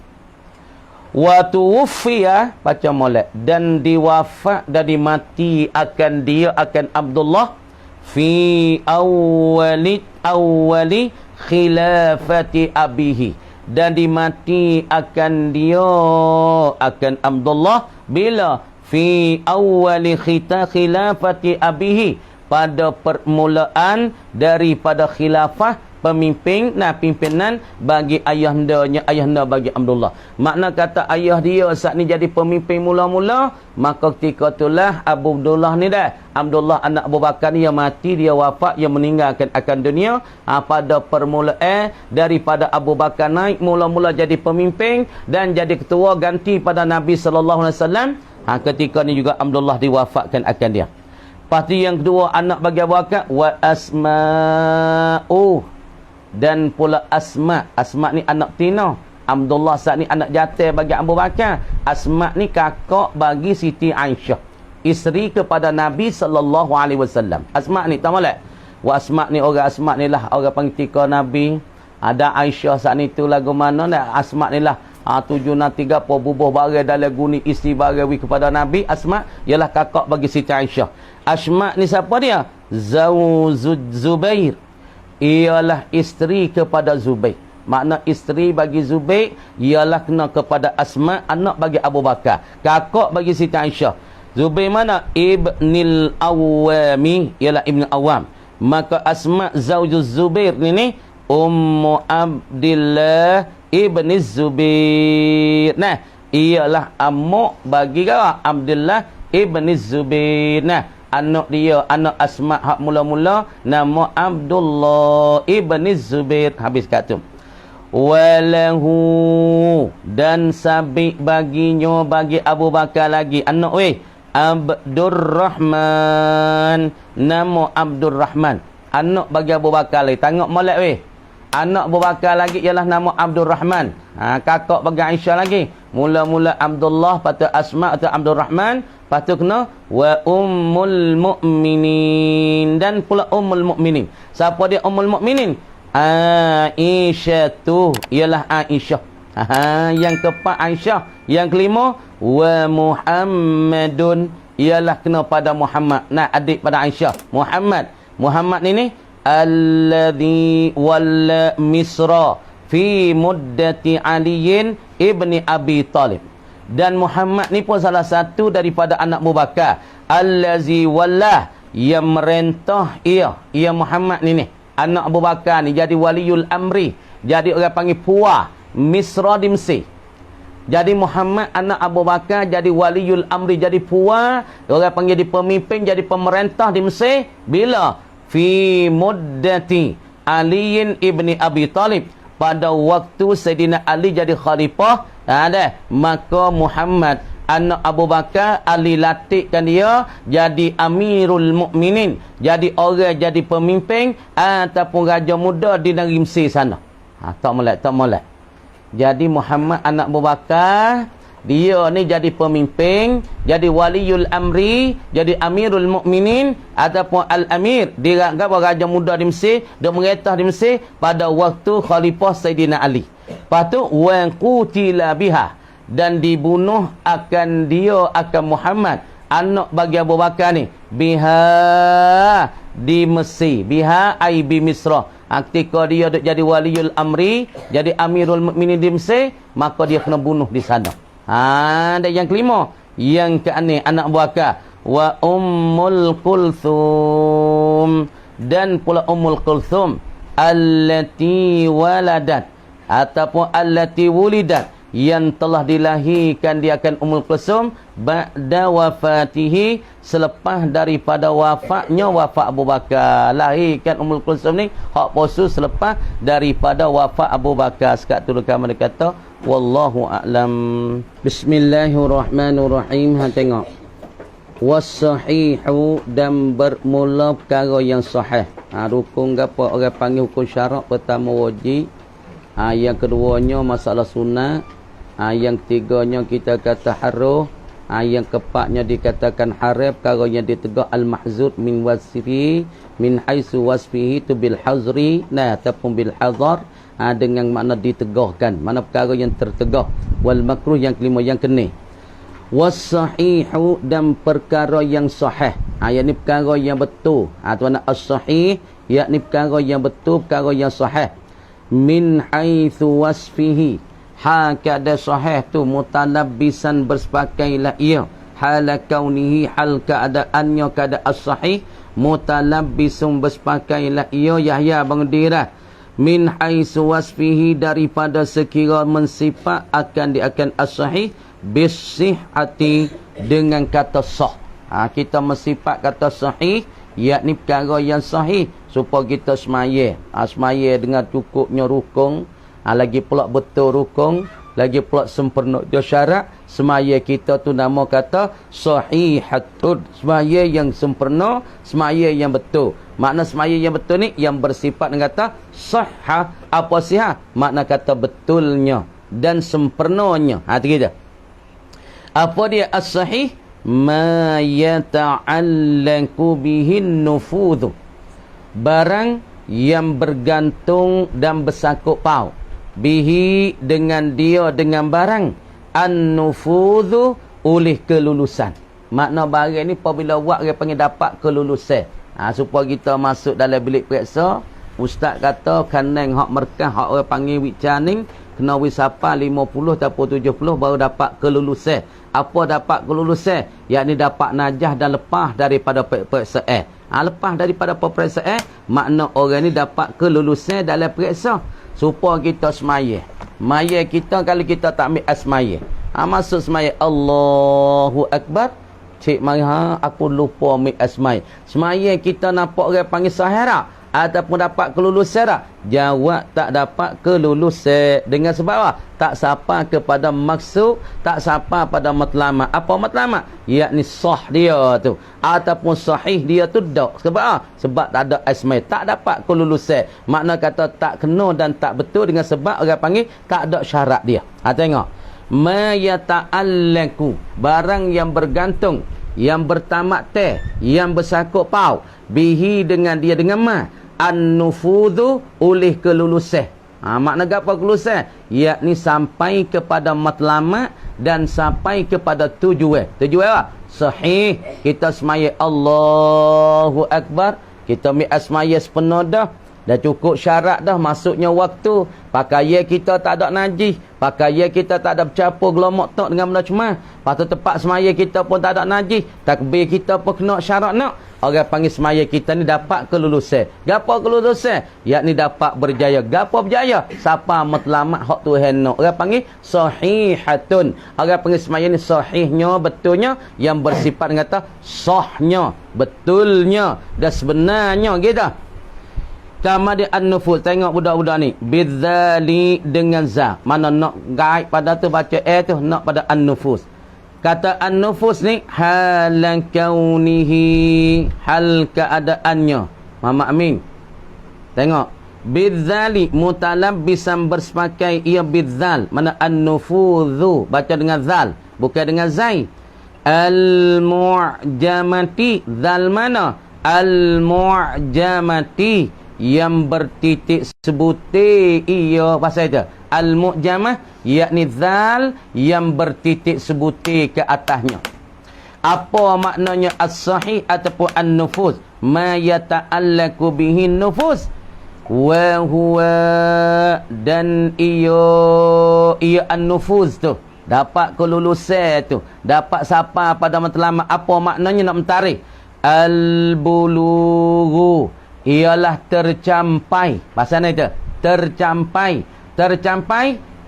Wa tuwfiya, baca molek, dan diwafat dan dimati akan dia, akan Abdullah, fi awwali khilafati abihi, dan dimati akan dia, akan Abdullah, bila fi awwali khilafati abihi, pada permulaan daripada khilafah, pimpinan bagi ayahanda bagi Abdullah. Makna kata ayah dia saat ni jadi pemimpin mula-mula, maka ketika itulah Abdullah ni Abdullah anak Abu Bakar ni yang mati, dia wafat, yang meninggalkan akan dunia. Pada permulaan daripada Abu Bakar naik mula-mula jadi pemimpin dan jadi ketua ganti pada Nabi sallallahu alaihi wasallam. Ketika ni juga Abdullah diwafatkan akan dia. Pasti yang kedua anak bagi Abu Bakar, wa asma'u, dan pula Asma. Asma ni anak tino. Abdullah saat ni anak jatuh bagi Abu Bakar. Asma ni kakak bagi Siti Aisyah, isteri kepada Nabi sallallahu alaihi wasallam. Asma ni tahu tak? Wa Asma ni orang, Asma ni lah orang pengtika Nabi. Ada Aisyah saat ni tu lagu mana nak? Asma ni lah 7 bubuh barai dalam guni isteri barai kepada Nabi. Asma ialah kakak bagi Siti Aisyah. Asma ni siapa dia? Zubair. Ialah isteri kepada Zubair. Makna isteri bagi Zubair ialah kena kepada Asma, anak bagi Abu Bakar, kakak bagi Siti Aisyah. Zubair mana? Ibnil Awami, ialah Ibn Awam. Maka Asma zaujuz Zubair ni Ummu Abdillah Ibn Zubair. Nah, ialah amuk bagi Abdullah Ibn Zubair. Nah, anak dia, anak Asma hak mula-mula nama Abdullah Ibn Zubair. Habis kat tu. Walahu, dan sabik baginya, bagi Abu Bakar lagi anak Abdurrahman, nama Abdurrahman, anak bagi Abu Bakar lagi. Tengok molek anak Abu Bakar lagi ialah nama Abdurrahman. Kakak bagi Aisyah lagi. Mula-mula Abdullah, patut Asma atau Abdurrahman, patut kena wa ummul mu'minin, dan pula ummul mu'minin. Siapa dia ummul mu'minin? Aisyah tu ialah Aisyah. Yang keempat Aisyah. Yang kelima wa Muhammadun, ialah kena pada Muhammad. Nah, adik pada Aisyah, Muhammad. Muhammad ini alladhi walla Misra fi muddati Aliyin ibni Abi Talib. Dan Muhammad ni pun salah satu daripada anak Abu Bakar. Allazi walla, yang merentah ia Muhammad ni anak Abu Bakar ni jadi waliul amri, jadi orang panggil puah Misra di Mesir. Jadi Muhammad anak Abu Bakar jadi waliul amri, jadi puah, orang panggil di pemimpin, jadi pemerintah di Mesir. Bila? Fi muddati Aliyin ibni Abi Talib, pada waktu Sayyidina Ali jadi khalifah. Maka Muhammad anak Abu Bakar, Ali latihkan dia jadi Amirul Mukminin, jadi orang, jadi pemimpin ataupun raja muda di negeri Mesir sana. Tak molek. Jadi Muhammad anak Abu Bakar, dia ni jadi pemimpin, jadi waliul amri, jadi Amirul Mukminin ataupun Al-Amir, dia raja muda di Mesir, dia merintah di Mesir pada waktu khalifah Sayyidina Ali. Lepas tu wa qutila biha, dan dibunuh akan dia, akan Muhammad anak bagi Abu Bakar ni, biha, di Mesir. Biha ai bi Misra. Ketika dia jadi waliul amri, jadi Amirul Mukminin di Mesir, maka dia kena bunuh di sana. Dan yang kelima, yang keenam anak Abu Bakar, wa Ummul Kulthum, dan pula Ummul Kulthum allati waladat ataupun allati wulidat, yang telah dilahirkan dia akan Ummul Kulthum ba'da wafatihi, selepas daripada wafatnya wafat Abu Bakar. Lahirkan Ummul Kulthum ni hak posu selepas daripada wafat Abu Bakar. Sekat tu kami kata wallahu a'lam. Bismillahirrahmanirrahim. Tengok was-sahihu, dan bermula perkara yang sahih. Rukun gapo orang panggil hukum syarak? Pertama wajib, yang keduanya masalah sunat, yang ketiganya kita kata haruh, yang keempatnya dikatakan haram, perkara yang ditegak al-mahzur min wasfi, min haisu wasfihi tu bil hazri, ataupun bil hazar, dengan makna ditegahkan, mana perkara yang tertegah. Wal makruh, yang kelima, yang kena. Was-sahihu, dan perkara yang sahih, yakni perkara yang betul. Tu makna as-sahih, yakni perkara yang betul, perkara yang sahih. Min haitsu wasfihi, hakada sahih tu mutalabbisan, bersepakailah ia, hala kaunihi, hal keadaannya, keadaan as-sahih, mutalabbisun, bersepakailah ia, Yahya bangdirah, min haitsu wasfihi, daripada sekira mensifat akan diakan as-sahih, bisihhati, dengan kata sah. Kita mensifat kata sahih, yakni perkara yang sahih, supaya kita semaya. Semaya dengan cukupnya rukun, lagi pula betul rukun, lagi pula sempurna dia syarat, semaya kita tu nama kata sahihatun, semaya yang sempurna, semaya yang betul. Makna semaya yang betul ni yang bersifat dengan kata sahha. Apa sihat? Makna kata betulnya dan sempurnanya. Kita apa dia as-sahih? Ma yata'allaqu bihin nufudhu, barang yang bergantung dan bersangkut paut bihi dengan dia, dengan barang an-nufudhu, oleh kelulusan. Makna barang ni apabila buat dia panggil dapat kelulusan. Supaya kita masuk dalam bilik periksa, ustaz kata kanang hak merkah, hak orang panggil wicaning kena wisapa 50 ataupun 70 baru dapat kelulusan. Apa dapat kelulusan? Yakni dapat najah dan lepas daripada periksaan. Lepas daripada peperiksaan, makna orang ni dapat kelulusan dalam periksa. Supaya kita semaya. Maya kita kalau kita tak ambil asmaya. Masuk semaya Allahu Akbar. Cik mari aku lupa ambil asmaya. Semaya kita nampak orang panggil sahara ataupun dapat kelulusan tak? Jawab tak dapat kelulusan. Dengan sebab apa? Tak sapa kepada maksud, tak sapa pada matlamat. Apa matlamat? Yakni sah dia tu ataupun sahih dia tu tak. Sebab apa? Sebab tak ada asmai, tak dapat kelulusan. Makna kata tak kena dan tak betul dengan sebab orang panggil tak ada syarat dia. Tengok. Ma yata'allaku, barang yang bergantung, yang bertamak teh, yang bersangkut paut bihi dengan dia, dengan ma an-nufudhu, oleh kelulusan. Makna apa kelulusan? Yakni sampai kepada matlamat dan sampai kepada tujuan. Tujuan apa? Sahih. Kita semaya Allahu Akbar, kita ambil asmaya sepenuh dah cukup syarat dah, masuknya waktu. Pakaian kita tak ada najis, pakaian kita tak ada bercampur gelomok tok dengan benda cemar. Patut tempat semaya kita pun tak ada najis, takbir kita pun kena syarat nak. Orang panggil semaya kita ni dapat kelulusan. Gapo kelulusan? Yakni dapat berjaya. Gapo berjaya? Siapa matlamat hak Tuhan nak. Orang panggil sahihatun. Orang panggil semaya ni sahihnya, betulnya, yang bersifat kata sahnya, betulnya dan sebenarnya gitu. Kama dia an-nufuz. Tengok budak-budak ni. Bidzali dengan za. Mana nak gaib pada tu baca tu, nak pada an-nufuz. Kata an-nufuz ni halan kaunihi, hal keadaannya. Muhammad Amin. Tengok. Bidzali mutalabbisan bersepakai ia bidzal. Mana an-nufuzu baca dengan zal, bukan dengan zai. Al-mu'jamati, zal mana? Al-mu'jamati, yang bertitik sebutir ia pasal itu. Al-mu'jamah yakni zal yang bertitik sebutir ke atasnya. Apa maknanya as-sahih ataupun an-nufuz? Ma yata'allaqu bihi nufuz wa huwa, dan ia an-nufuz tu dapat kelulusan tu, dapat sapa pada matlamat. Apa maknanya nak mentarikh? Al-bulughu, ialah tercampai. Pasal itu tercampai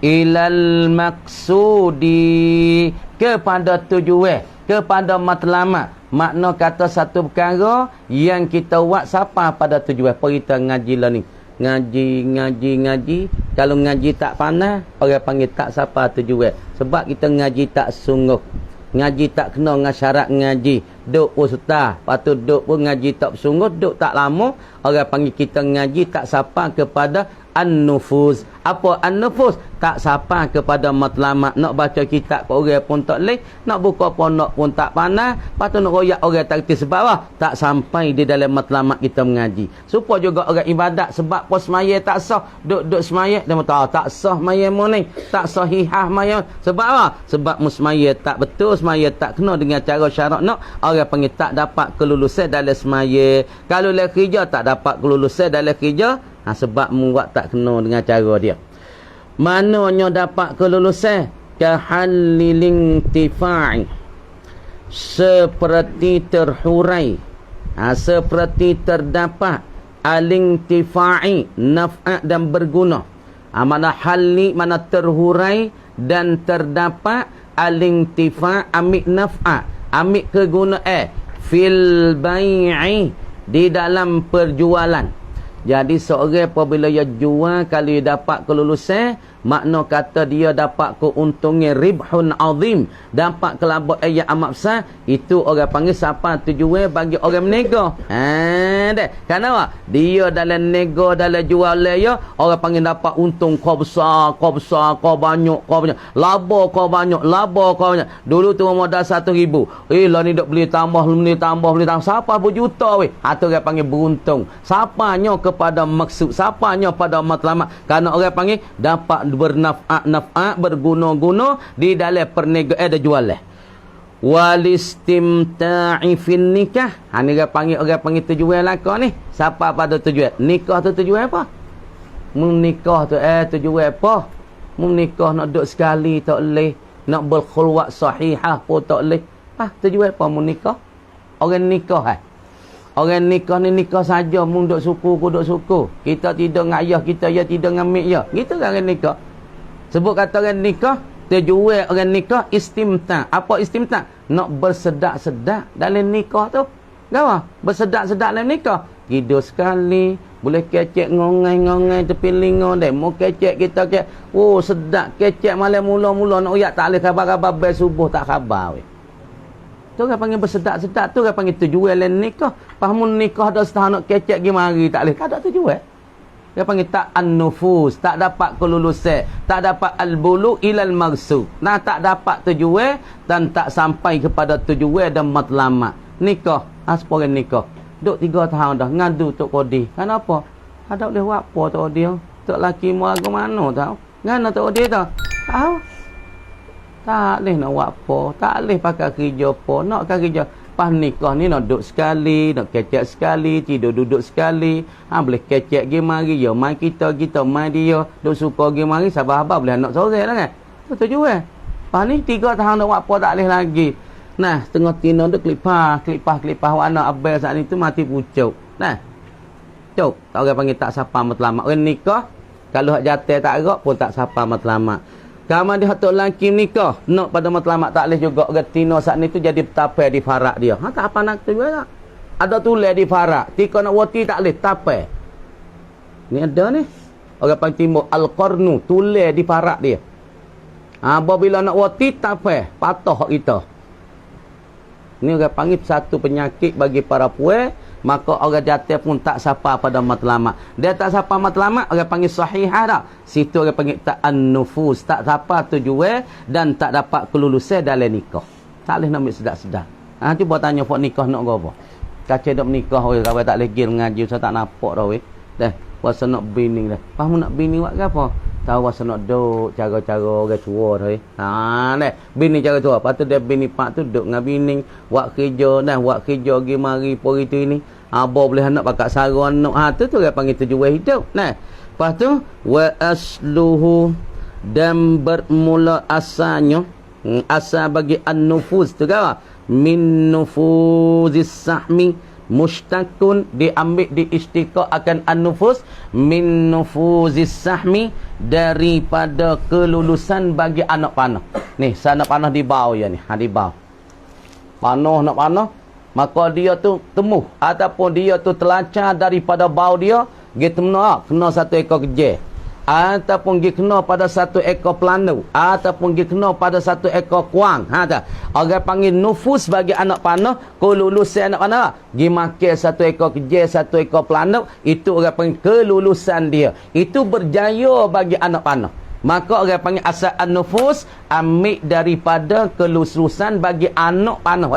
ilal maksudi, kepada tujuan, kepada matlamat. Makna kata satu perkara yang kita buat siapa pada tujuan. Apa kita ngaji lah ni, ngaji. Kalau ngaji tak pandai, orang panggil tak siapa tujuan. Sebab kita ngaji tak sungguh, ngaji tak kena dengan syarat ngaji. Duk pun setah, patut duk pun ngaji tak bersungguh, duk tak lama. Orang panggil kita ngaji tak sapa kepada an-nufuz. Apa an-nufuz? Tak sapa kepada matlamat. Nak baca kitab orang pun tak leh, nak buka pondok pun tak pandai. Patut nak royak orang tak kerti. Sebab apa? Tak sampai di dalam matlamat kita mengaji. Supaya juga orang ibadat. Sebab pos semaya tak sah, duk semaya dia tahu tak sah maya ni, tak sahihah maya. Sebab apa? Sebab semaya tak betul, semaya tak kena dengan cara syarat nak. Orang panggil tak dapat kelulusan dalam semaya. Kalau dalam kerja tak dapat kelulusan dalam kerja, sebab membuat tak kena dengan cara dia. Mananya dapat kelulusan? Kahallil intifa'i, seperti terhurai, seperti terdapat al-intifa'i, naf'at dan berguna. Mana halli, mana terhurai dan terdapat al-intifa', ambil naf'at, ambil kegunaan, fil bai'i, di dalam perjualan. Jadi seorang apabila dia jual, kalau dia dapat kelulusan, makna kata dia dapat keuntungan ribhun azim, dapat kelabut yang amat besar, itu orang panggil siapa tujuan bagi orang berniaga. Deh. Kenapa? Dia dalam nego, dalam jual ya, orang panggil dapat untung kau besar, kau banyak, laba kau banyak. Dulu tu modal 1,000. Lah ni dok beli tambah. Siapa berjuta weh? Itu orang panggil beruntung. Siapanya kepada maksud, siapanya pada matlamat. Karena orang panggil dapat bernaf'at, berguna-guna di dalam perniagaan dan jualan. Walistimta'i fin nikah. Ni orang panggil tujuan lakon ni. Siapa pada tujuan? Nikah tu tujuan apa? Menikah tu tujuan apa? Menikah nak duduk sekali tak boleh, nak berkhulwat sahihah pun tak boleh. Tujuan apa menikah? Orang nikah Orang nikah ni nikah saja, mung duk suku ku duk suku. Kita tidur dengan ayah kita, ya tidur dengan mak ya. Gitu kan orang nikah. Sebut kata orang nikah, tujuan orang nikah istimta'. Apa istimta'? Nak bersedak-sedak dalam nikah tu. Gawa? Bersedak-sedak dalam nikah. Tidur sekali, boleh kecek ngongai-ngongai tepi lingo deh. Mau kecek kita kecek. Oh, sedap kecek malam mula-mula nak uyak tak boleh khabar-khabar bel subuh tak khabar weh. Tu orang panggil bersedak-sedak, tu orang panggil tujuan dalam nikah. Pahamun nikah dah setahun nak kecek pergi mari tak boleh. Tak ada tujuan. Dia panggil tak an-nufus, tak dapat kelulusan, tak dapat al-bulu ilal maksud. Nah, tak dapat tujuan dan tak sampai kepada tujuan dan matlamat. Nikah, apa orang nikah? Duk 3 tahun dah ngadu Tok Kodi. Kenapa? Ada boleh buat apa Tok Kodi? Tok laki mu lagu mana tahu? Ngana Tok Kodi tahu? Tahu? Tak boleh nak buat apa, tak boleh pakai kerja apa, nak kerja. Pas nikah ni nak duduk sekali, nak kecek sekali, tidur duduk sekali. Boleh kecek pergi mari, ya mai kita mai dia. Duk suka pergi mari, sabar-sabar boleh nak sore lah kan. Betul juga. Pas ni 3 tahun nak buat apa tak boleh lagi. Nah, tengah tina tu kelipah warna abel saat ni tu mati pucuk. Nah. Cuk, orang panggil tak sapa matlamat. Orang nikah, kalau hak jatuh tak gerak pun tak sapa matlamat. Kamu dia tok laki nikah, nak pada matlamat tak boleh juga. Orang tina saat ni tu jadi tapai di farak dia. Tak apa nak tu juga tak. Ada tulis di farak. Tika nak wati tak boleh tapai. Ni ada ni. Orang panggil timur al-qarnu, tulis di farak dia. Apabila nak wati tapai, patah kita. Ni orang panggil satu penyakit bagi para puan, maka orang jatuh pun tak sapa pada matlamat. Dia tak sapa matlamat, orang panggil sahihah tak. Situ orang panggil tak an-nufus, tak sapa tujuan dan tak dapat kelulusan dalam nikah. Tak boleh nak ambil sedap-sedap. Cuba tanya pak nikah nak ke apa? Kacau dok nikah weh, kau tak lagi mengaji, saya tak nampak dah weh. Dah, puasa nak bini dah. Faham nak bini buat ke apa? Tahu puasa nak duk cara-cara orang tua dah weh. Dah, bini cara tua. Lepas tu dia bini pak tu duk dengan bini, buat kerja dah, buat kerja pergi mari pori tu ini. Abah boleh nak pakai sarung anak. Tu orang panggil tujuan hidup. Nah. Lepas tu wa asluhu, dan bermula asalnya, asal bagi an-nufuz tu kan? Min nufuzis sahmi, mustakun, diambil diistiqaq akan an-nufuz, min nufuzis sahmi, daripada kelulusan bagi anak panah. Ni anak panah di bawah ya ni, di bawah. Panah nak panah, maka dia tu temuh ataupun dia tu terlancar daripada bau dia, gitu kena satu ekor keje, ataupun dia kena pada satu ekor pelanu, ataupun dia kena pada satu ekor kuang. Orang panggil nufus bagi anak panah, kelulusan anak panah, dia makan satu ekor keje, satu ekor pelanu, itu orang panggil kelulusan dia. Itu berjaya bagi anak panah. Maka orang panggil asal an-nufus, ambil daripada kelulusan bagi anak panah.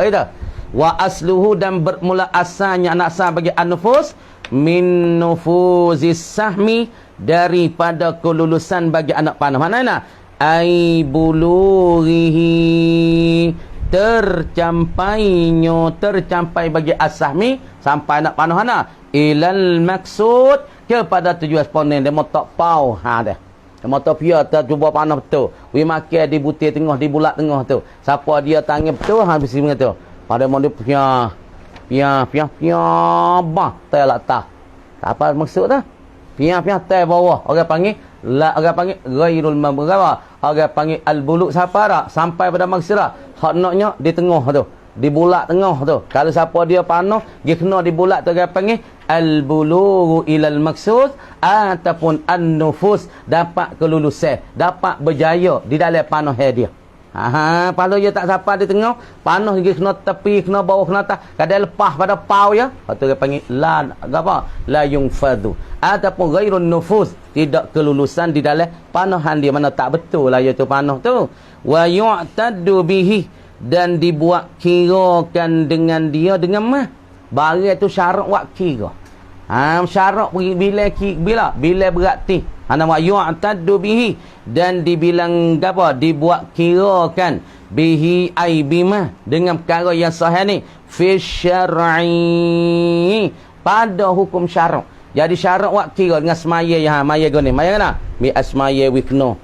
Wa asluhu, dan bermula asalnya anak sah bagi an-nufus, min nufuzis sahmi, daripada kelulusan bagi anak panah. Mana ai bulughihi, tercapai bagi as-sahmi, sampai anak panah ilal maksud, kepada tujuan sponen. Dia mau tak pau dah. Dia mau tak pia tak cuba panah betul. We makan di butir tengah, di bulat tengah tu. Siapa dia tangan betul habis begitu. Pada mau dia pia bah tak latah. Tak apa maksud dah. Pia tai bawah. Orang panggil ghairul mabghara. Orang panggil al-buluk siapa dah sampai pada maksud dah. Hak naknya di tengah tu. di bulat tengah tu. Kalau siapa dia panah, dia kena di bulat tu, dia panggil al-bulughu ilal maksud ataupun an-nufus, dapat kelulusan, dapat berjaya di dalam panah dia. Kalau dia tak sampai di tengah, panah dia kena tepi, kena bawah, kena atas, kadang lepas pada pau ya. Lepas tu dia panggil la yungfadhu ataupun ghairun nufus, tidak kelulusan di dalam panahan dia, mana tak betul lah iaitu panah tu. Wa yu'taddu bihi, dan dibuat kirakan dengan dia dengan mah. Barang tu syarat buat kira. Syarat bila berarti nama yu'taddu bihi, dan dibilang apa, dibuat kirakan bihi ai bima, dengan perkara yang sahih ni fi syar'i, pada hukum syarak. Jadi syarak buat kira dengan semaya ya, maya gini maya kena bi asmaya wikno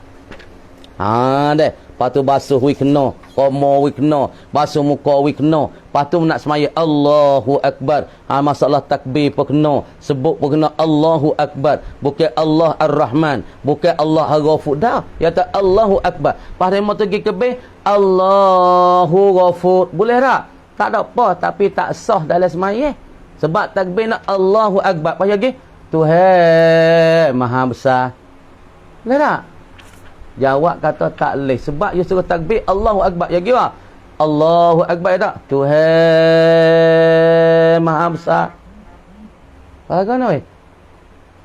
deh. Lepas tu basuh wikno, komo wikno, basuh muka wikno. Lepas tu nak semaya Allahu Akbar. Masalah takbir pun kena, sebut pun kena Allahu Akbar. Bukan Allah Ar-Rahman, bukan Allah Ar-Ghafur. Dah, ya tak Allahu Akbar. Lepas tu mau pergi ke Allahu Ghafur. Boleh tak? Tak ada apa, tapi tak sah dalam semaya. Sebab takbir nak Allahu Akbar. Lepas lagi Tuhan Maha Besar. Boleh tak? Jawab kata tak boleh. Sebab dia suruh takbir Allahu Akbar. Ya kira Allahu Akbar tak? Tuhan Maha Besar. Bagaimana weh?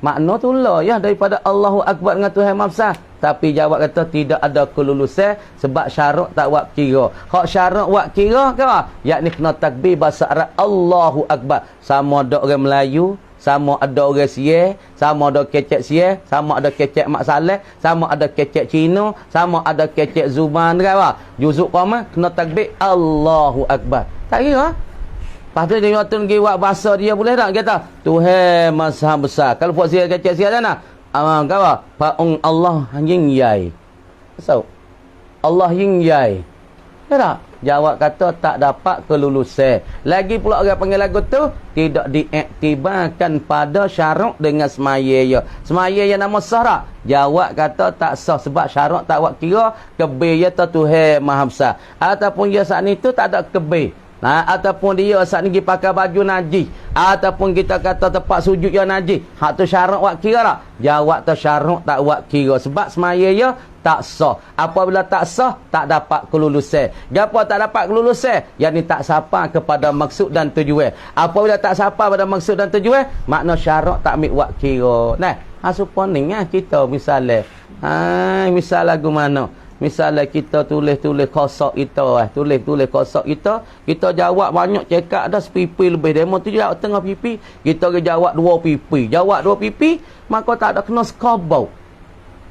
Makna tu lah ya, daripada Allahu Akbar dengan Tuhan Maha Besar. Tapi jawab kata tidak ada kelulusan sebab syarat tak buat kira. Hak syarat buat kira ke apa? Yakni kena takbir bahasa Arab Allahu Akbar. Sama ada orang Melayu, sama ada orang Sia, sama ada kecek Sia, sama ada kecek Mak Saleh, sama ada kecek Cina, sama ada kecek Zuban ke apa? Juzuk qamah kena takbir Allahu Akbar. Tak kira. Lepas tu dia waktu pergi buat bahasa dia, boleh tak kata Tuhan Maha Besar. Kalau buat Sia kecek Sia sana, apa? Fa'ung Allah yin yai. So, Allah yin yai. Ya tak? Jawab kata tak dapat kelulusan. Lagi pula orang panggil lagu tu tidak diiktibarkan pada syarat dengan semaya ya. Semaya yang nama sah tak? Jawab kata tak sah sebab syarat tak buat kira kebir ya Tuhan Maha Besar. Ataupun dia saat ni tu tak ada kebir. Ataupun dia saat ni pergi pakai baju najis, ataupun kita kata tempat sujud yang najis, hak tu syarat buat kira tak? Jawab tu syarat tak buat kira sebab semaya ya tak sah. Apabila tak sah, tak dapat kelulusan. Gapo tak dapat kelulusan? Yang tak sampai kepada maksud dan tujuan. Apabila tak sampai pada maksud dan tujuan, makna syarat tak ambil buat kira. Nah, supponing kita misalnya misal lagu mana? Misalnya kita tulis kosak kita, tulis kosak kita jawab banyak cekak dah sepipi lebih. Demo tu jawab tengah pipi, kita jawab 2 pipi. Jawab 2 pipi, maka tak ada kena skobau.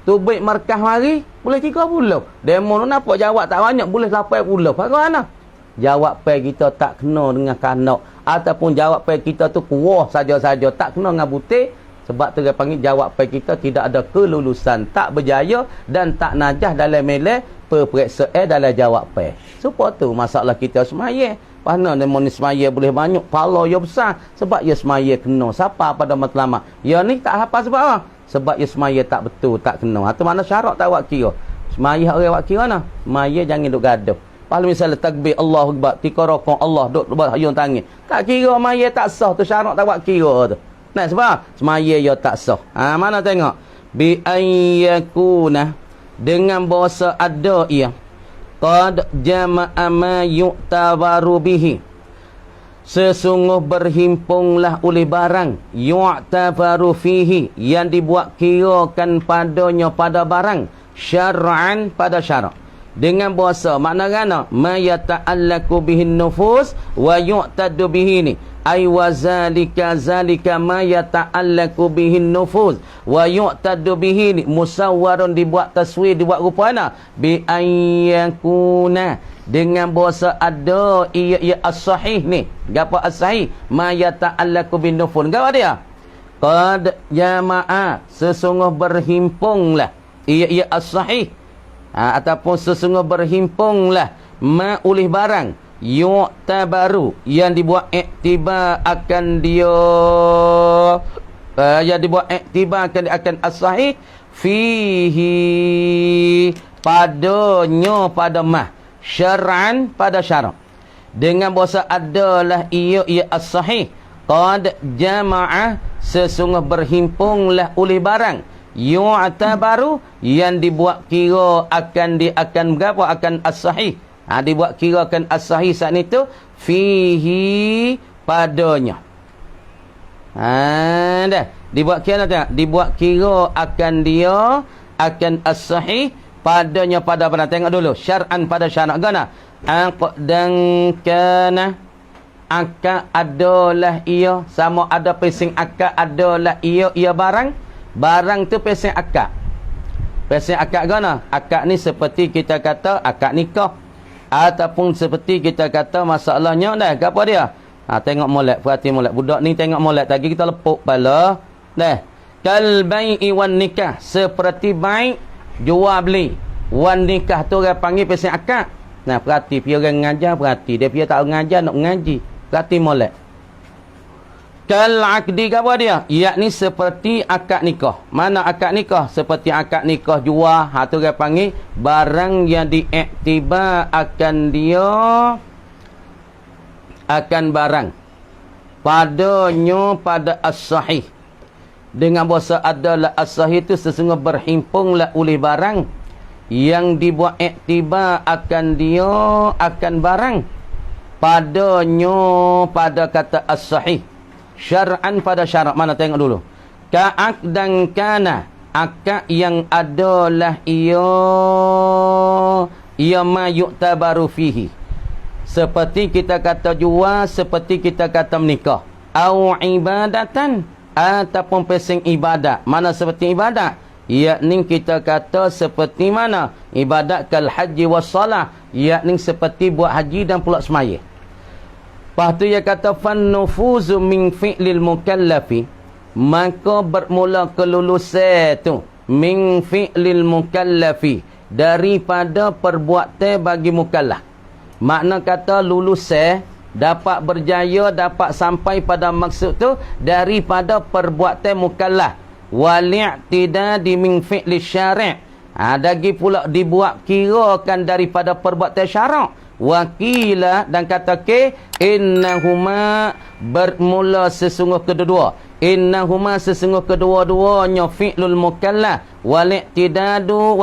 Tubik markah mari, boleh 30. Demo tu nampak jawab tak banyak, boleh 80. Bagaimana? Jawab kita tak kena dengan kanak. Ataupun jawab kita tu kuah saja-saja, tak kena dengan butir. Sebab tu dia panggil jawab kita tidak ada kelulusan, tak berjaya dan tak najah dalam melek perperiksaan dalam jawab supaya tu masalah kita semaya. Mana demon semaya boleh banyak, pala ya besar sebab ya semaya kena. Siapa pada matlamat? Ya ni tak apa sebab apa? Sebab ya semaya tak betul, tak kena. Atau mana syarat tak buat kira. Semaya orang buat kira nah. Semaya jangan duk gaduh. Kalau misalnya takbir Allahu Akbar, 3 rakaat Allah duk hayung tangan. Tak kira maya tak sah tu, syarat tak buat kira tu. Nah, sebab semaya ya tak sah. Mana tengok? Bi ayyakuna, dengan bahasa ada ia. Qad jama'a ma yu'tabaru bihi. Sesungguh berhimpunglah oleh barang yu'tabaru fihi, yang dibuat kirakan padanya pada barang syar'an pada syarak. Dengan bahasa makna gana ma yata'allaku bihin nufus wa yu'tadu bihi ni ay wa zalika ma yata'allaku bihin nufus wa yu'tadu bihi ni musawwarun, dibuat taswir, dibuat rupa ana bi ayyakuna, dengan bahasa ada ia as-sahih ni. Gapo as-sahih? Ma yata'allaku bin nufus. Gapo dia? Qad jama'a, sesungguh berhimpunglah ia as-sahih. Ataupun sesungguh berhimpunglah ma oleh barang yu'tabaru, yang dibuat iktibar akan dia, yang dibuat iktibar akan as-sahih fihi, padanya pada mah syar'an pada syarak. dengan bahasa adalah ia as-sahih qad jama'a sesungguh berhimpunglah oleh barang yu'tabaru yang dibuat kira akan berapa akan as-sahih. Dibuat kira akan as-sahih saat itu fihi padanya. Dah dibuat kira tak? Dibuat kira akan dia akan as-sahih padanya pada mana? Tengok dulu syar'an pada syarak gana aqdan kana akad adalah ia sama ada pesing akad adalah ia barang tu pesing akad gana akad ni seperti kita kata akad nikah ataupun seperti kita kata masalahnya dah apa dia tengok molek perhati molek budak ni tengok molek tadi kita lepuk kepala dah kal bai'i wan nikah seperti baik jual beli wan nikah tu orang panggil pesing akad. Nah perhati dia orang mengajar perhati dia tak mengajar nak mengaji perhati molek kal akdi apa dia yakni seperti akad nikah. Mana akad nikah? Seperti akad nikah jual tu orang panggil barang yang diiktibar akan dia akan barang padanya pada as-sahih dengan bahasa adalah as-sahih itu sesungguh berhimpunglah oleh barang yang dibuat iktibar akan dia akan barang padanya pada kata as-sahih syar'an pada syarak. Mana tengok dulu ka'ak dan kana akad yang adalah ia ma yu'tabaru fihi seperti kita kata jual seperti kita kata menikah au ibadatan ataupun pesing ibadat. Mana seperti ibadat? Yakni kita kata seperti mana? Ibadat kal haji was salah, yakni seperti buat haji dan pula semaya. Lepas tu dia kata fan nufuzu min fi'lil mukallafi, maka bermula kelulusan tu min fi'lil mukallafi daripada perbuatan bagi mukallaf. Makna kata lulusan dapat berjaya dapat sampai pada maksud tu daripada perbuatan mukallaf wal-i'tidadi min fi'li syari'. Lagi pula dibuat kirakan daripada perbuatan syarak. Wakila dan kata ke innahuma bermula sesungguh kedua-dua. Innahuma sesungguh kedua-duanya fi'lul mukallaf wal-i'tidadu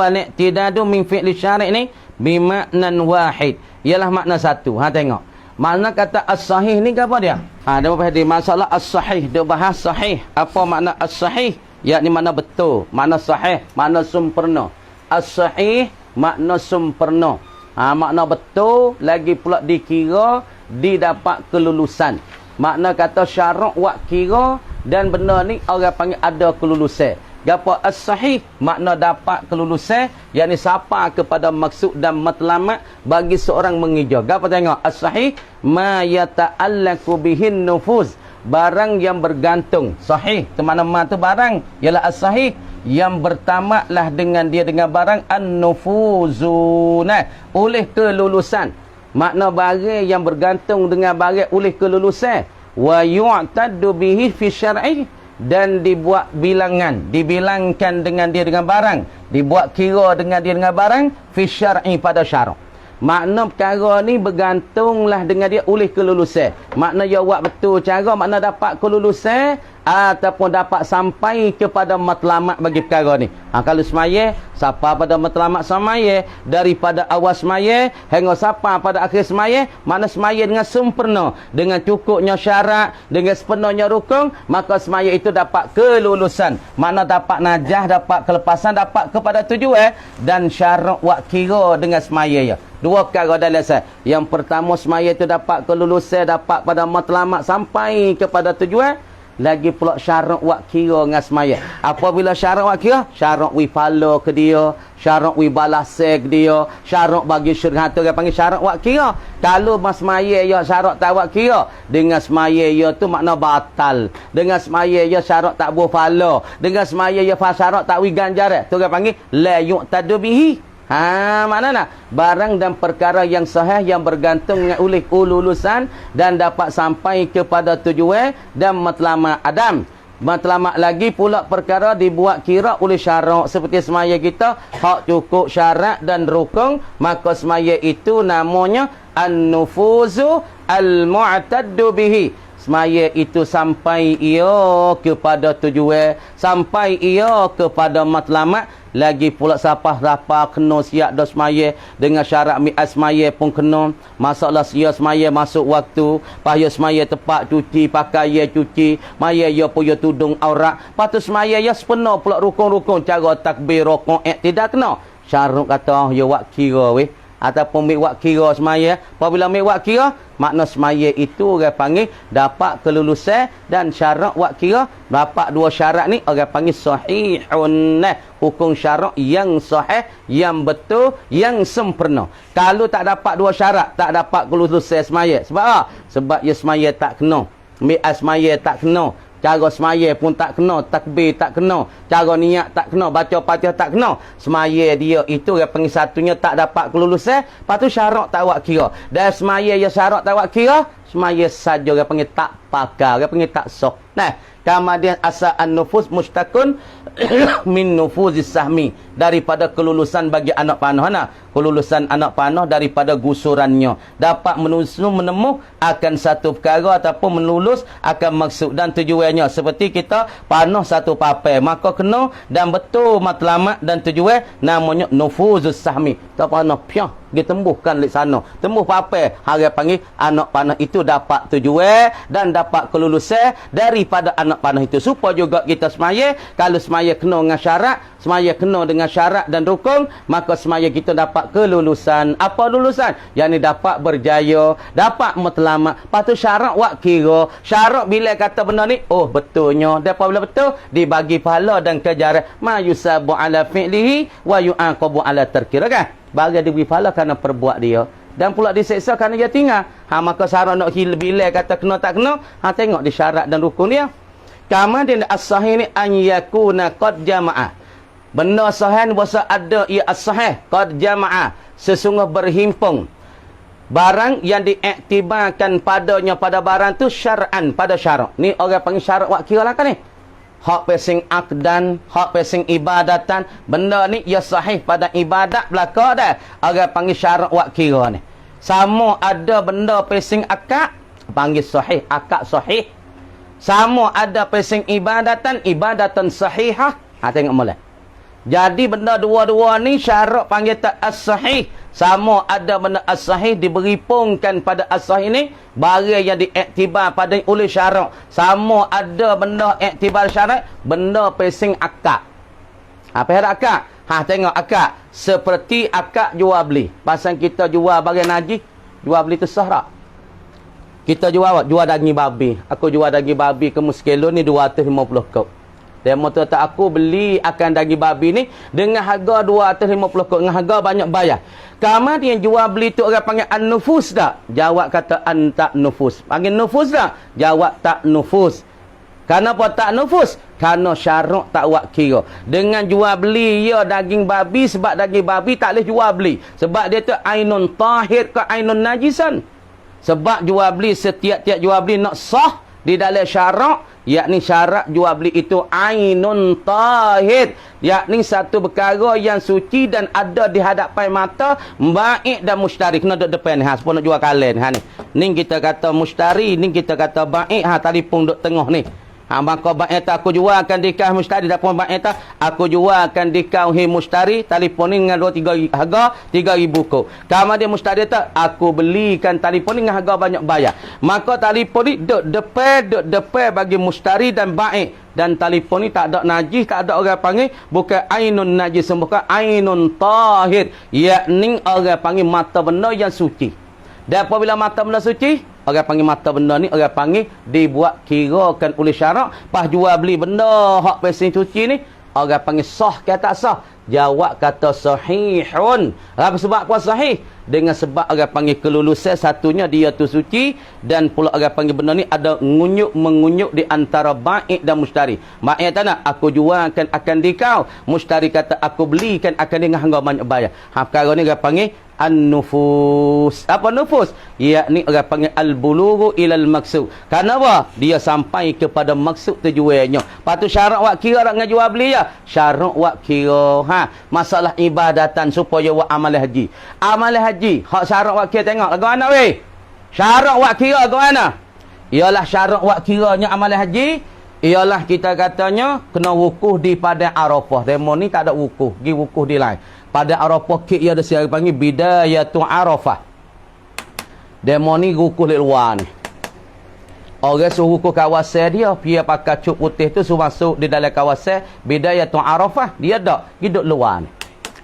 min fi'li syari' ni bimaknan wahid. Ialah makna satu. Tengok. Makna kata as-sahih ni apa dia? Dia bahas di masalah as-sahih. Dia bahas sahih. Apa makna as-sahih? Yakni makna betul. Makna sahih. Makna sempurna. As-sahih makna sempurna. Makna betul. Lagi pula dikira didapat kelulusan. Makna kata syarak wak kira dan benda ni orang panggil ada kelulusan. Gapo as-sahih makna dapat kelulusan, yakni sapa kepada maksud dan matlamat bagi seorang mengejar. Gapo tengok as-sahih ma yata'allaqu bihin nufuz, barang yang bergantung. Sahih tu mana ma tu barang ialah as-sahih yang bertamaklah dengan dia dengan barang an-nufuzuna oleh kelulusan. Makna barang yang bergantung dengan barang oleh kelulusan wa yu'taddu bihi fi syar'i, dan dibuat bilangan, dibilangkan dengan dia dengan barang, dibuat kira dengan dia dengan barang fi syar'i pada syarak. Makna perkara ni bergantunglah dengan dia oleh kelulusan. Makna dia buat betul cara, makna dapat kelulusan ataupun dapat sampai kepada matlamat bagi perkara ni. Kalau semaya, siapa pada matlamat semaya daripada awal semaya hingga siapa pada akhir semaya, makna semaya dengan sempurna, dengan cukupnya syarat, dengan sepenuhnya rukun, maka semaya itu dapat kelulusan. Makna dapat najah, dapat kelepasan, dapat kepada tujuan dan syarat wak kira dengan semaya ya. Dua perkara dalam saya. Yang pertama semaya itu dapat kelulusan, dapat pada matlamat sampai kepada tujuan. Lagi pula syarat wak kira dengan semaya. Apabila syarat wak kira, syarat wi pala ke dia, syarat wi balase ke dia, syarat bagi syurhat tu dia panggil syarat wak kira. Kalau mas semaya ya syarat tak wak kira, dengan semaya ya tu makna batal. Dengan semaya ya syarat tak buah pala, dengan semaya ya syarat tak wi ganjaran, tu dia panggil la yu'tadu bihi. Mana nak? Barang dan perkara yang sahih yang bergantung oleh kelulusan dan dapat sampai kepada tujuan dan matlamat Adam. Matlamat lagi pula perkara dibuat kira oleh syarak seperti semaya kita hak cukup syarat dan rukun, maka semaya itu namanya an-nufuzu al-mu'taddu bihi. Semaya itu sampai ia kepada tujuan, sampai ia kepada matlamat. Lagi pula siapa kena siap dah semaya dengan syarat mi'at semaya pun kena. Masalah sia semaya masuk waktu, paya semaya tepat cuci, pakai ya cuci, maya ya punya tudung aurat. Patut semaya ya sepenuh pula rukun-rukun cara takbir rukun tidak kena. Syarat kata ya wak kira weh. Ataupun miwak kira semaya. Apabila miwak kira, makna semaya itu orang panggil dapat kelulusan, dan syarat wak kira dapat dua syarat ni orang panggil sahihun. Hukum syarat yang sahih, yang betul, yang sempurna. Kalau tak dapat dua syarat, tak dapat kelulusan semaya. Sebab apa? Sebab ya semaya tak kena. Mi'at semaya tak kena. Cara semaya pun tak kena, takbir tak kena, cara niat tak kena, baca Fatihah tak kena. Semaya dia itu yang panggil satunya tak dapat kelulusan, lepas tu syarat tak awak kira. Dan semaya yang syarat tak awak kira, semaya saja orang panggil tak pakar, orang panggil tak sah. Nah, kemudian asa an-nufus mustakun min nufuzis sahmi, daripada kelulusan bagi anak panah. Nah, kelulusan anak panah daripada gusurannya. Dapat menemuh akan satu perkara ataupun melulus akan maksud dan tujuannya. Seperti kita panah satu papai, maka kena dan betul matlamat dan tujuan namanya nufuzus sahmi. Tak panah piah ditembuhkan di sana. Tembuh papai, harap panggil anak panah itu dapat tujuan dan dapat kelulusan daripada anak panah itu. Supaya juga kita semaya, kalau semaya kena dengan syarat, semaya kena dengan syarat dan rukun, maka semaya kita dapat kelulusan. Apa lulusan? Yang ni dapat berjaya, dapat matlamat. Lepas tu syarat wak kira. Syarat bila kata benda ni, oh betulnya. Dan apabila betul, dibagi pahala dan kejaran. Ma yusabu ala fi'lihi wa yu'aqabu ala tarkira, kan? Bagi diberi pahala kerana perbuat dia, dan pula diseksa kerana dia tinggal. Maka syarat nak bila kata kena tak kena, tengok di syarat dan rukun dia. Kemudian as-sahih ni an yakuna qad jama'a. Benda sahih ni bahasa ada ia as-sahih qad jama'a, sesungguh berhimpun. Barang yang diiktibarkan padanya pada barang tu syar'an, pada syarak. Ni orang panggil syarak wak kira lah kan ni. Hak pesing akdan, hak pesing ibadatan, benda ni ya sahih pada ibadat belaka dah. Orang panggil syarak wak kira ni. Sama ada benda pesing akad, panggil sahih, akad sahih. Sama ada pesing ibadatan, ibadatan sahihah. Tengok mula. Jadi benda dua-dua ni syarat panggil tak as-sahih. Sama ada benda as-sahih diberi pungkan pada as-sahih ni, barang yang diiktibar pada oleh syarat. Sama ada benda iktibar syarat, benda pesing akad. Apa yang akad? Tengok akad. Seperti akad jual beli. Pasal kita jual barang najis, jual beli tu sah tak? Kita jual daging babi. Aku jual daging babi ke muskelo ni 250 kop. Dan motor tak aku beli akan daging babi ni dengan harga 250 kop, dengan harga banyak bayar. Kemudian jual beli tu orang panggil an-nufus tak? Jawab kata an-tak nufus. Panggil nufus tak? Jawab tak nufus. Kenapa tak nufus? Kerana syarak tak wak kira. Dengan jual beli ya daging babi, sebab daging babi tak boleh jual beli. Sebab dia tu ainun tahir ke ainun najisan. Sebab jual beli, setiap-tiap jual beli nak sah di dalam syarak, yakni syarat jual beli itu ainun tahir, yakni satu perkara yang suci dan ada di hadapan mata baik dan mustari. Kena duduk depan ni, sepuluh nak jual kalian ni. Ni kita kata mustari, ni kita kata baik, telefon duduk tengah ni. Maka baik aku jualkan dikau mustari, tak pun baik aku jualkan dikau hi mustari, telefon ni dengan 2-3 harga 3,000 kau. Kemudian mustari tak aku belikan telefon ni dengan harga banyak bayar. Maka telefon ni duk depan bagi mustari dan baik. Dan telefon ni tak ada najis, tak ada orang panggil bukan ainun najis, bukan ainun tahir, yakni orang panggil mata benda yang suci. Dan apabila mata benda suci, orang panggil mata benda ni, orang panggil dibuat kirakan oleh syarak. Pas jual beli benda hak pesing suci ni, orang panggil sah ke tak sah? Jawab kata sahihun. Apa sebab apa sahih? Dengan sebab orang panggil kelulusan satunya dia tu suci, dan pula orang panggil benda ni ada mengunyuk di antara baik dan mustari. Baik tak nak aku jualkan akan dikau, mustari kata aku belikan akan dengan harga banyak bayar. Perkara ni orang panggil an-nufus. Apa nufus? Yakni orang panggil al-bulughu ilal maksud. Kenapa? Dia sampai kepada maksud tujuannya. Patu syarat wak kira nak jual beli ya. Syarat wak kira masalah ibadatan supaya wak amal haji. Amal haji, hak syarat wak kira tengok lagu mana weh? Syarat wak kira lagu mana? Ialah syarat wak kiranya amal haji, ialah kita katanya kena wukuf di padang Arafah. Demo ni tak ada wukuf, pergi wukuf di lain. Pada Arafah ke ia ada siapa panggil bidayatu Arafah. Demo ni wukuf di luar ni. Orang suruh wukuf kawasan dia, dia pakai cuk putih tu suruh masuk di dalam kawasan bidayatu Arafah, dia dak hidup luar ni.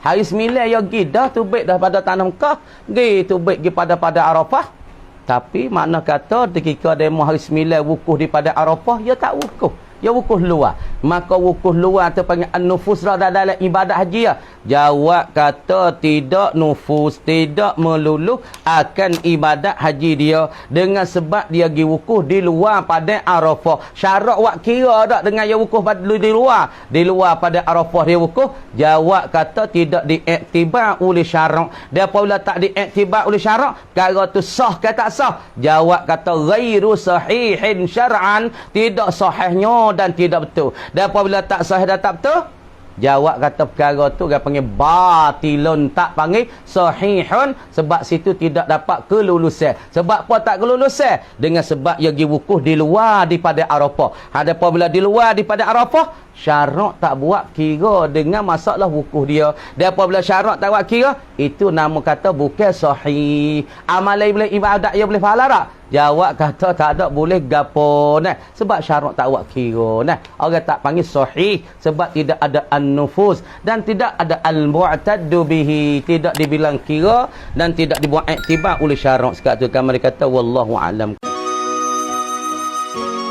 Hari 9 ya pergi dah tu baik dah pada tanah Mekah, pergi tu baik pergi pada Arafah. Tapi makna kata ketika demo hari 9 wukuf di pada Arafah, dia tak wukuf. Dia wukuf luar. Maka wukuf luar tu panggil an-nufus dalam ibadat haji ya. Jawab kata tidak nufus, tidak melulu akan ibadat haji dia dengan sebab dia pergi wukuf di luar pada Arafah. Syarat wak kira tak dengan dia wukuf di luar. Di luar pada Arafah dia wukuf. Jawab kata tidak diiktibar oleh syarat. Dia apabila tak diiktibar oleh syarat, perkara tu sah ke tak sah? Jawab kata ghairu sahihin syar'an, tidak sahihnya dan tidak betul. Dan apabila tak sahih dan tak betul, jawab kata perkara tu dia panggil batilun, tak panggil sahihun, sebab situ tidak dapat kelulusan. Sebab apa tak kelulusan? Dengan sebab dia pergi wukuf di luar daripada Arafah. Ada apabila di luar daripada Arafah, syarat tak buat kira dengan masalah wukuf dia. Dan apabila syarat tak buat kira, itu nama kata bukan sahih. Amalan boleh ibadat dia boleh pahala tak? Jawab kata tak ada boleh gapo nah, sebab syarat tak buat kira nah. Orang tak panggil sahih sebab tidak ada an-nufus dan tidak ada al-mu'taddu bihi, tidak dibilang kira dan tidak dibuat iktibar oleh syarat. Sekat tu kan mereka kata wallahu alam.